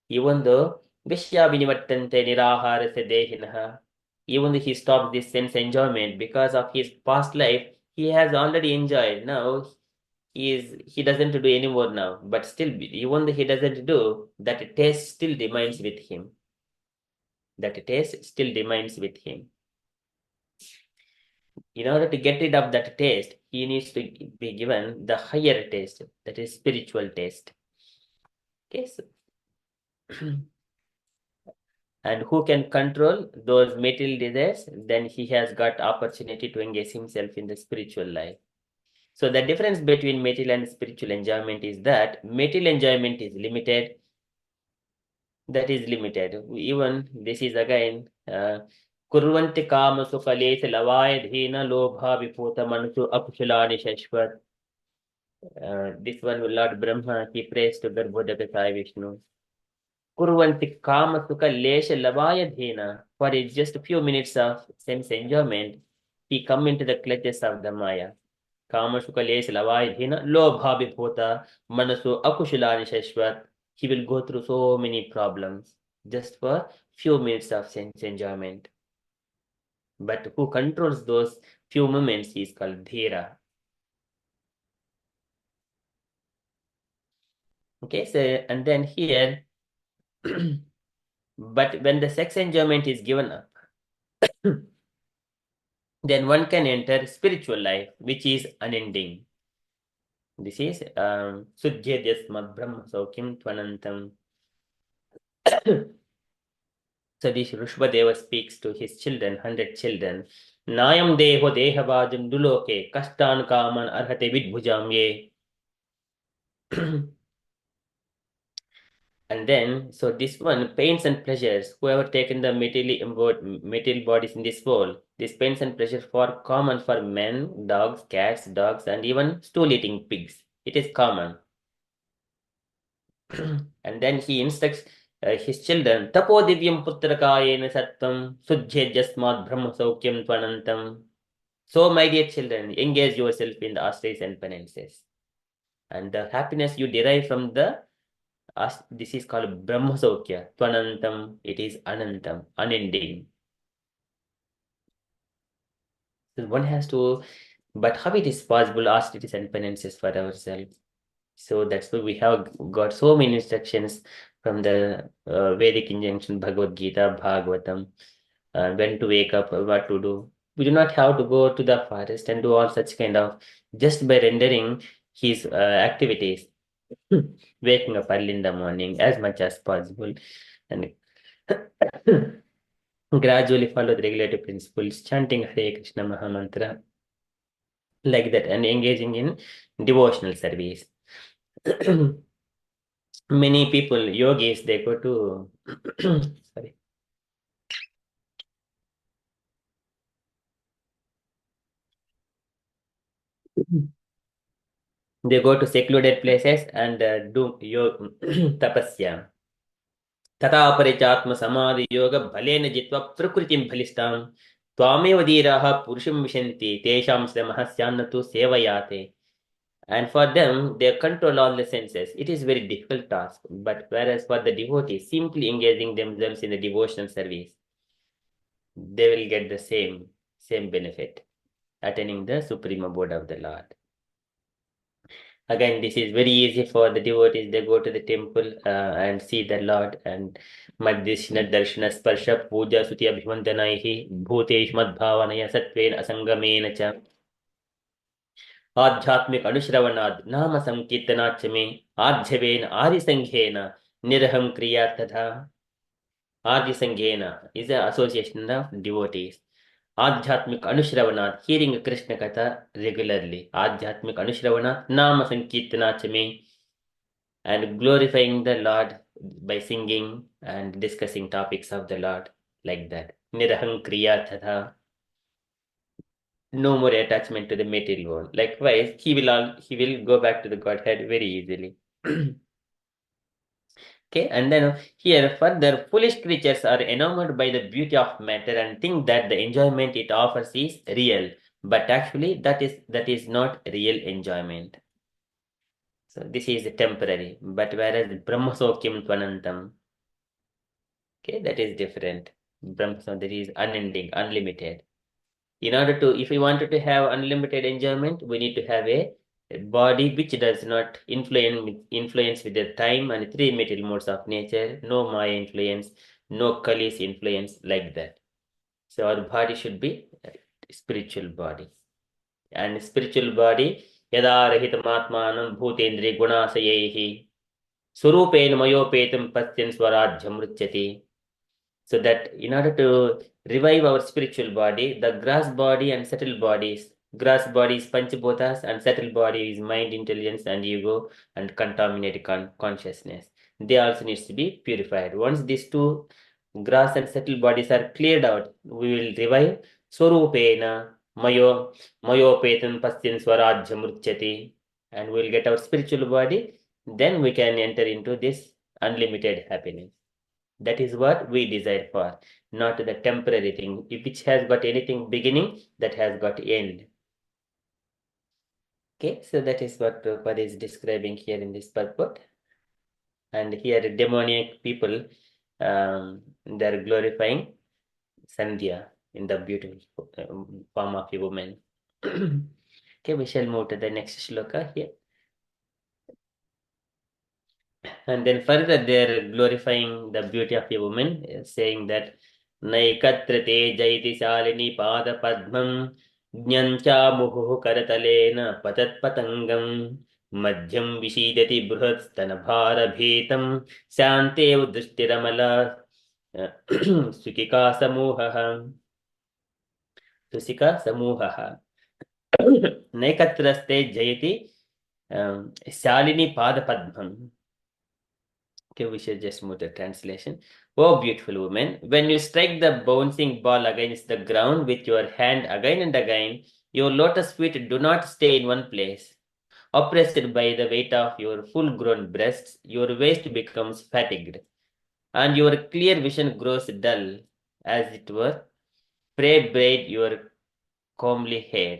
Even though vishya vinivattante niraharasya dehinaha, even though he stops this sense enjoyment because of his past life, he has already enjoyed. Now he doesn't do anymore now, but still, even though he doesn't do, that taste still remains with him. That taste still remains with him. In order to get rid of that taste, he needs to be given the higher taste, that is spiritual taste. Okay, so and who can control those material desires, then he has got opportunity to engage himself in the spiritual life. So the difference between material and spiritual enjoyment is that material enjoyment is limited. That is limited. Even this is again kurvanti kama sukale lavaya dhina lobha vipota mansu apushulani shashvat. This one Lord Brahma, he prays to Garbhodaka Sai Vishnu. Kurvanti kama sukha lesha lavaya dhina. For it's just a few minutes of sense enjoyment, he come into the clutches of the Maya. Kama sukha lesha lavaya dhina lobha vipota manasu apushulani shashvat. He will go through so many problems just for few minutes of sense enjoyment. But who controls those few moments is called dhira. Okay, so and then here, but when the sex enjoyment is given up, then one can enter spiritual life, which is unending. This is Sujjyadyasma Brahma Saukim Tvanantam. So this Rushvadeva speaks to his children, 100 children. Nayam deho dehavajam duloke kastan kaman arhate vidbhujam ye. And then, so this one, pains and pleasures, whoever taken the material bodies in this world, these pains and pleasures for common for men, dogs, cats, dogs, and even stool-eating pigs. It is common. And then he instructs his children, Tapo divyam putrakayena sattvam sujjhe jasmat brahma saukyam tvanantam. So, my dear children, engage yourself in the astrays and penances. And the happiness you derive from the this is called Brahma Saukya. Tvanantam, it is Anantam, unending. So one has to, but how it is possible, austerities and penances for ourselves. So that's why we have got so many instructions from the Vedic injunction, Bhagavad Gita, Bhagavatam, when to wake up, what to do. We do not have to go to the forest and do all such kind of, just by rendering his activities, waking up early in the morning as much as possible, and gradually follow the regulative principles, chanting Hare Krishna Mahamantra, like that, and engaging in devotional service. Many people, yogis, they go to sorry. They go to secluded places and do tapasya. तथा परिचात्म समाधि योग बलेन जित्वा प्रकृतिं बलिष्ठां त्वामेव धीराः पुरुषं विशन्ति तेषां श्रमः स्यान्न तु सेवयाते. And for them, they control all the senses. It is very difficult task. But whereas for the devotees, simply engaging themselves in the devotional service, they will get the same benefit, attaining the supreme abode of the Lord. Again, this is very easy for the devotees. They go to the temple and see the Lord, and Madhyashna Darshana Sparsha Puja Sutya Bhimandanaihi Bhutesh Madbhavanaya Satven Asangamena Cha आध्यात्मिक अनुश्रवणाद नाम संकीर्तनाच में आध्यवेन आदि संघेन निरहम क्रिया तथा आदि संघेन is an association of devotees. आध्यात्मिक अनुश्रवणात hearing Krishna katha regularly. आध्यात्मिक अनुश्रवणात नाम संकीर्तनाच में and glorifying the Lord by singing and discussing topics of the Lord, like that. Niraham kriya tatha. No more attachment to the material world. Likewise, he will go back to the Godhead very easily. Okay, and then here further, foolish creatures are enamored by the beauty of matter and think that the enjoyment it offers is real, but actually that is not real enjoyment. So this is temporary, but whereas Brahmasokyam Tvanantam, okay, that is different. Brahma, that is unending, unlimited. In order to, if we wanted to have unlimited enjoyment, we need to have a body which does not influence with the time and three material modes of nature, no Maya influence, no Kali's influence, like that. So our body should be a spiritual body. And spiritual body, yada rahitam atmanam bhutendri gunasayehi surupen mayopetam pasyan swarajyam ruchyati. So that in order to revive our spiritual body, the gross body and subtle bodies, gross body is Panchabhutas and subtle body is mind, intelligence and ego and contaminated consciousness. They also needs to be purified. Once these two gross and subtle bodies are cleared out, we will revive Swarupena Mayopetan Pasyan Swarajyamurchyati, and we will get our spiritual body. Then we can enter into this unlimited happiness. That is what we desire for, not the temporary thing, which has got anything beginning, that has got end. Okay, so that is what Prabhupada is describing here in this purport. And here demoniac people, they are glorifying Sandhya in the beautiful form of a woman. Okay, we shall move to the next shloka here. And then further they're glorifying the beauty of a woman, saying that Naikatrate Jaiti Salini Pada Padmam Jnancha Muhu Karatalena Patat Patangam Madhyam Vishidati Bruhat Stanabhara Bhetam Sante Udrishtiramala Sukika Samuhaha Susika Samuhaha Naikatraste Jayati Salini Pada Padmam. Okay, we should just move the translation. Oh, beautiful woman, when you strike the bouncing ball against the ground with your hand again and again, your lotus feet do not stay in one place. Oppressed by the weight of your full-grown breasts, your waist becomes fatigued, and your clear vision grows dull, as it were. Pray braid your comely hair.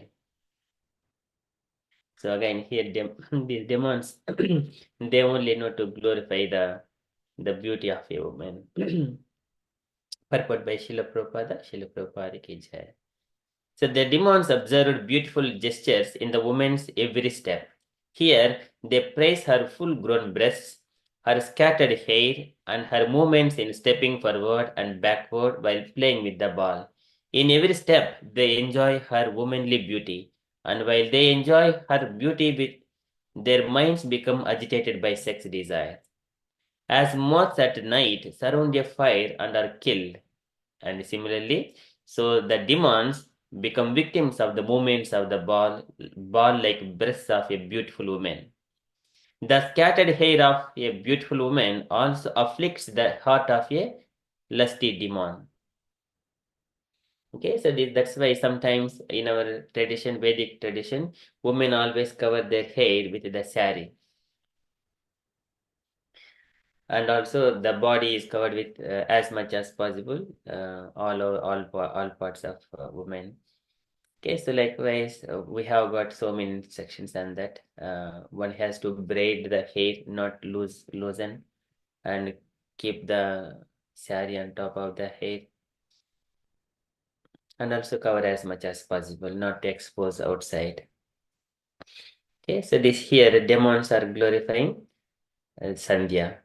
So again, here these demons, they only know to glorify the beauty of a woman. Purport by Srila Prabhupada ki jai. So the demons observed beautiful gestures in the woman's every step. Here, they praise her full-grown breasts, her scattered hair, and her movements in stepping forward and backward while playing with the ball. In every step, they enjoy her womanly beauty, and while they enjoy her beauty, their minds become agitated by sex desire. As moths at night surround a fire and are killed. And similarly, so the demons become victims of the movements of the ball-like breasts of a beautiful woman. The scattered hair of a beautiful woman also afflicts the heart of a lusty demon. Okay, so that's why sometimes in our tradition, Vedic tradition, women always cover their hair with the sari. And also the body is covered with as much as possible, all parts of women. Okay, so likewise, we have got so many instructions on that. One has to braid the hair, not loosen, and keep the sari on top of the hair, and also cover as much as possible, not to expose outside. Okay, so this here, demons are glorifying Sandhya.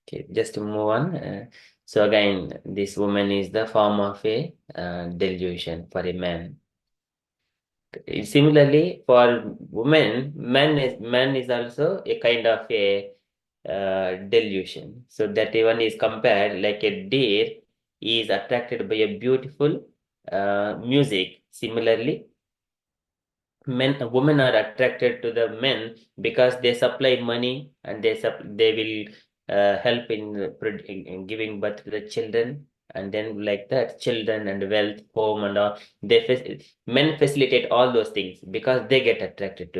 Okay, just to move on. So again, this woman is the form of a delusion for a man. Similarly, for women, man is also a kind of a delusion. So that one is compared like a deer is attracted by a beautiful music. Similarly, women are attracted to the men because they supply money and they will help in giving birth to the children, and then like that, children and wealth, home and all, men facilitate all those things because they get attracted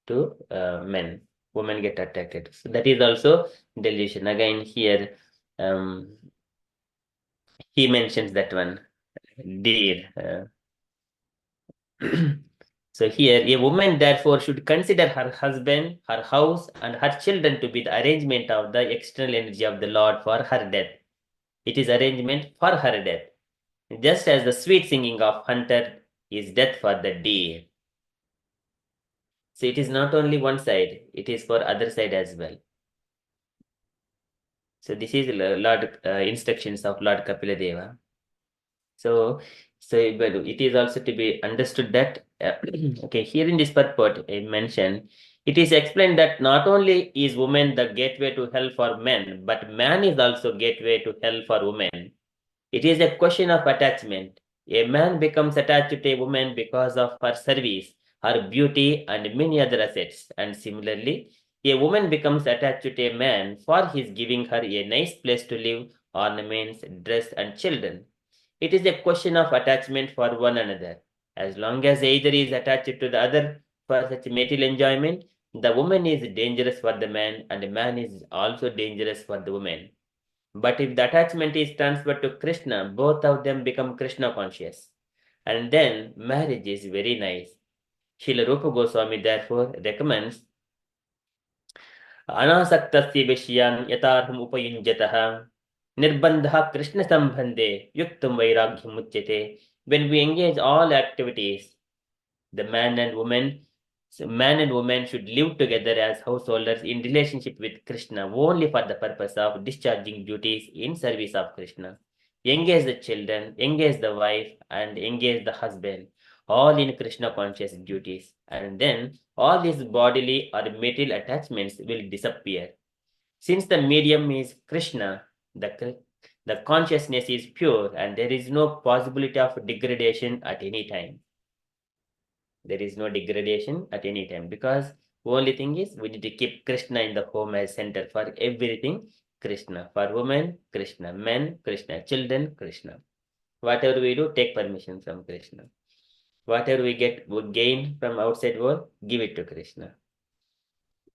to men. Women get attracted, so that is also delusion. Again here, he mentions that one, deer. So here, a woman therefore should consider her husband, her house, and her children to be the arrangement of the external energy of the Lord for her death. It is arrangement for her death, just as the sweet singing of hunter is death for the deer. So it is not only one side, it is for other side as well. So this is Lord instructions of Lord Kapila Deva. So but it is also to be understood that okay, here in this purport I mentioned, it is explained that not only is woman the gateway to hell for men, but man is also gateway to hell for women. It is a question of attachment. A man becomes attached to a woman because of her service, her beauty, and many other assets. And similarly, a woman becomes attached to a man for his giving her a nice place to live, ornaments, dress, and children. It is a question of attachment for one another. As long as either is attached to the other for such material enjoyment, the woman is dangerous for the man, and the man is also dangerous for the woman. But if the attachment is transferred to Krishna, both of them become Krishna conscious. And then marriage is very nice. Srila Rupa Goswami therefore recommends अनासक्तस्य विषयान् यथार्हम् उपयुञ्जतः निर्बन्धः कृष्ण संबंधे युक्तं वैराग्यम् उच्यते. When we engage all activities, the man and woman should live together as householders in relationship with Krishna only for the purpose of discharging duties in service of Krishna. Engage the children, engage the wife, and engage the husband, all in Krishna conscious duties, and then all these bodily or material attachments will disappear. Since the medium is Krishna, the consciousness is pure and there is no possibility of degradation at any time. There is no degradation at any time, because only thing is we need to keep Krishna in the home as center for everything. Krishna. For women, Krishna. Men, Krishna. Children, Krishna. Whatever we do, take permission from Krishna. Whatever we gain from outside world, give it to Krishna.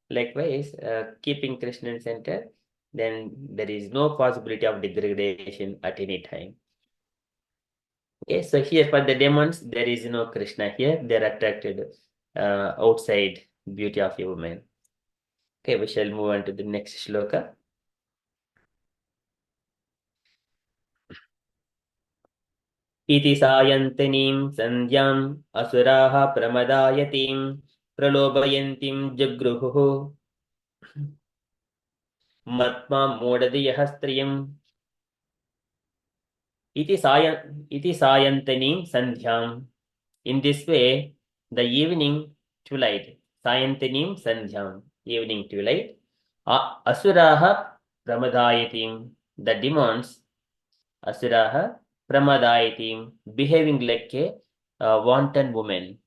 Likewise, keeping Krishna in center, then there is no possibility of degradation at any time. Okay, so here for the demons, there is no Krishna here. They are attracted outside beauty of a woman. Okay, we shall move on to the next shloka. इति सायन्तनीं सन्ध्याम् असुराः प्रमदायतीं प्रलोभयन्तीं जगृहुः मत्मा मोडदयः स्त्रियम् इति सायन्तनीं sandhyam. In this way, the evening twilight, Sayantanim Sandhyam, evening twilight. Asuraha Pramadayatim, the demons, Asuraha Pramadayatim, behaving like a wanton woman.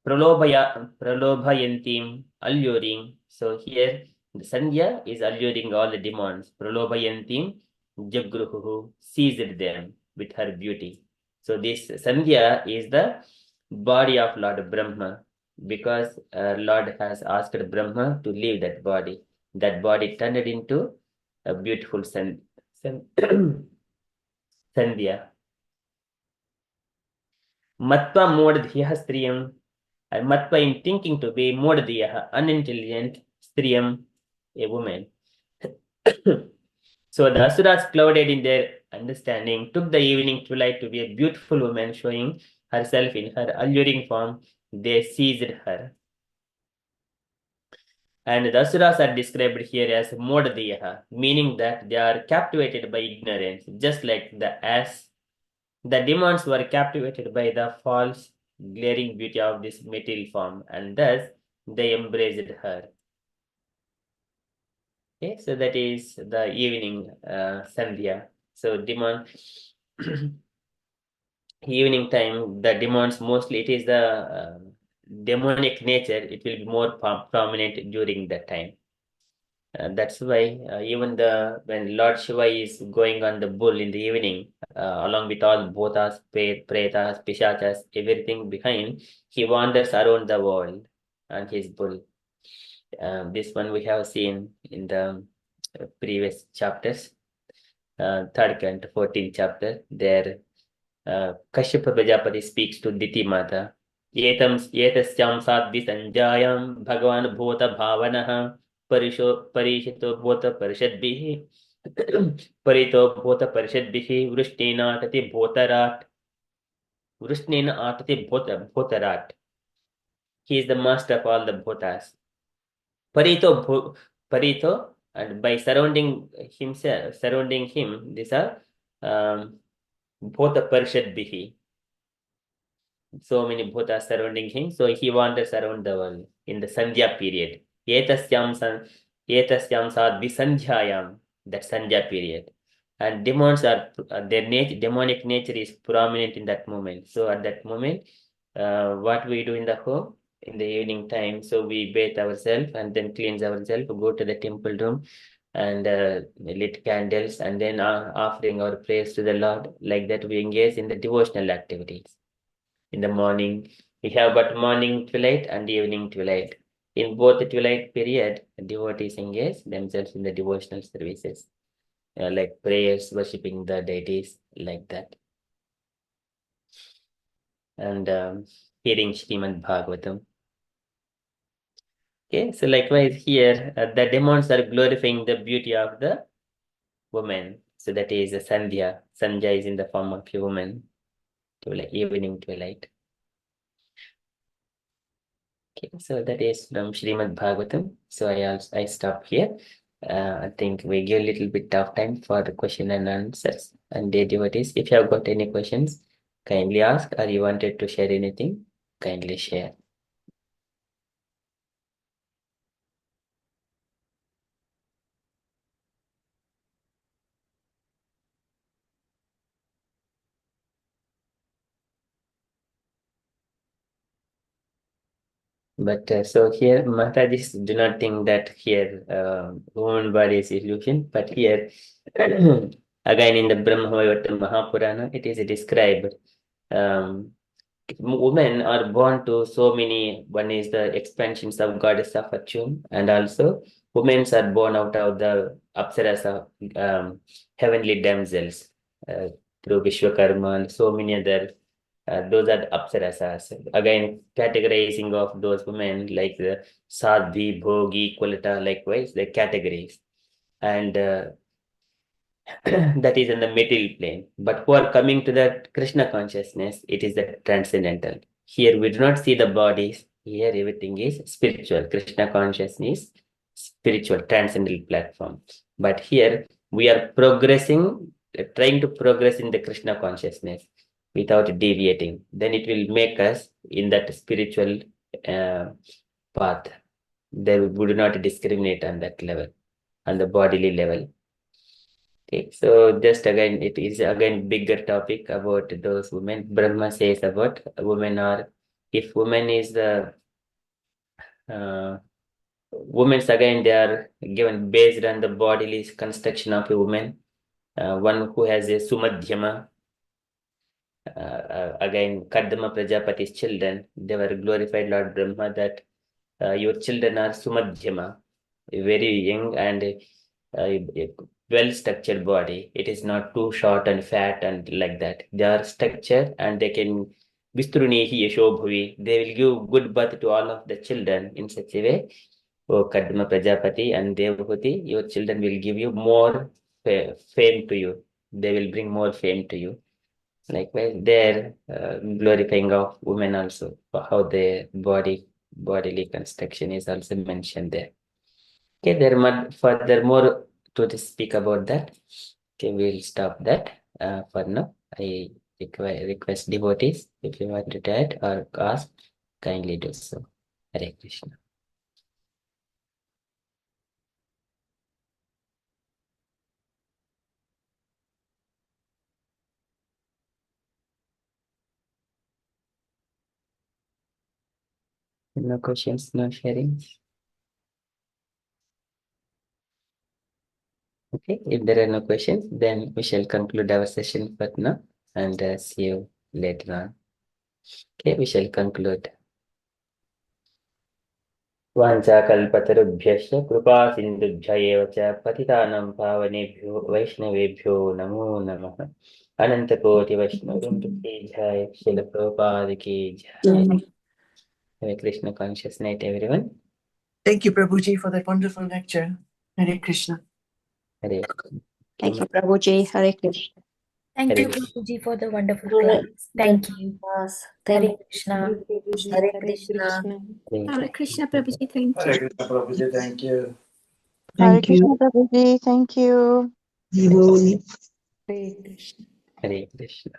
Pralobhayantim, alluring. So here, the Sandhya is alluring all the demons. Pralobhayantim, Jagruhu, seized them with her beauty. So this Sandhya is the body of Lord Brahma, because Lord has asked Brahma to leave that body. That body turned into a beautiful Sandhya. Matva Modhya Striyam, and Matva in thinking to be Modhya, unintelligent, Striyam, a woman. So the Asuras, clouded in their understanding, took the evening twilight to be a beautiful woman, showing herself in her alluring form. They seized her. And the Asuras are described here as Modhya, meaning that they are captivated by ignorance, just like the ass. The demons were captivated by the false, glaring beauty of this material form, and thus they embraced her. Okay, so that is the evening Sandhya. So demon evening time, the demons mostly, it is the demonic nature, it will be more prominent during that time. That's why even when Lord Shiva is going on the bull in the evening, along with all bhutas, pretas, pishachas, everything behind, he wanders around the world on his bull. This one we have seen in the previous chapters, third and 14th chapter. There, Kashyapa Prajapati speaks to Diti Mata. Etasyam sadvi sanjayam Bhagavan bhota bhavanah परिषितो भूत परिषद्भिः परितो भूत परिषद्भिः वृष्णेनाटति भूतराट वृष्णेन आटति भूतराट. He is the master of all the bhutas. Parito, and by surrounding him, these are bhuta parishadbihi. So many bhutas surrounding him, so he wanders around the world in the Sandhya period. Etasyam sadvi sandhyayam, that Sandhya period. And demons are, their demonic nature is prominent in that moment. So at that moment, what we do in the home, in the evening time, so we bathe ourselves and then cleanse ourselves, go to the temple room and lit candles, and then offering our prayers to the Lord. Like that, we engage in the devotional activities. In the morning, we have got morning twilight and evening twilight. In both the twilight period, devotees engage themselves in the devotional services, like prayers, worshipping the deities, like that. And hearing Srimad Bhagavatam. Okay, so likewise here, the demons are glorifying the beauty of the woman. So that is a Sandhya. Sandhya is in the form of a woman, evening twilight. Okay, so that is from Srimad Bhagavatam. So I stop here. I think we give a little bit of time for the question and answers. And dear devotees, if you have got any questions, kindly ask, or you wanted to share anything, kindly share. But so here, Matajis do not think that here human body is illusion, but here again in the Brahmavaivarta Mahapurana, it is described. Women are born to so many. One is the expansions of goddess of fortune, and also women are born out of the apsaras of heavenly damsels through Vishwakarma and so many other. Those are the apsarasas. Again, categorizing of those women like the Sadhi, Bhogi, Kulata, likewise, the categories. And that is in the material plane. But who are coming to the Krishna consciousness, it is the transcendental. Here we do not see the bodies. Here everything is spiritual. Krishna consciousness, spiritual, transcendental platform. But here we are progressing, trying to progress in the Krishna consciousness without deviating. Then it will make us in that spiritual path. They would not discriminate on that level, on the bodily level. Okay, so just again, it is again bigger topic about those women. Brahma says about women are, if woman is the women's again, they are given based on the bodily construction of a woman. One who has a sumadhyama, again Kadama Prajapati's children, they were glorified Lord Brahma that your children are sumadhyama, a very young and a well-structured body. It is not too short and fat and like that. They are structured and they can Vistrunihi Yashobhuvi. They will give good birth to all of the children in such a way. O Kadma Prajapati and Devhuti, your children will give you more fame to you. They will bring more fame to you. Likewise, their glorifying of women also, how their bodily construction is also mentioned there. Okay, there might furthermore to speak about that. Okay, we'll stop that for now. I request devotees, if you want to add or ask, kindly do so. Hare Krishna. No questions, no sharing. Okay, if there are no questions, then we shall conclude our session for now and see you later on. Okay, we shall conclude. वाञ्छाकल्पतरुभ्यश्च कृपा सिन्धुभ्य एव च पतितानां पावनेभ्यो वैष्णवेभ्यो नमो नमः अनन्तकोटिवैष्णववृन्दे जय श्रील प्रभुपाद की जय Have a Krishna conscious night, everyone. Thank you, Prabhuji, for that wonderful lecture. Hare Krishna. Hare Thank you, Prabhuji. Hare Krishna. Thank you, Hare Prabhuji, for the wonderful class. Thank you. Hare Krishna. Hare Krishna. Hare Krishna, Prabhuji. Thank Hare Krishna, Prabhuji. Thank you. Hare Thank Krishna you. Prabhuji, thank you. Hare Hare Krishna.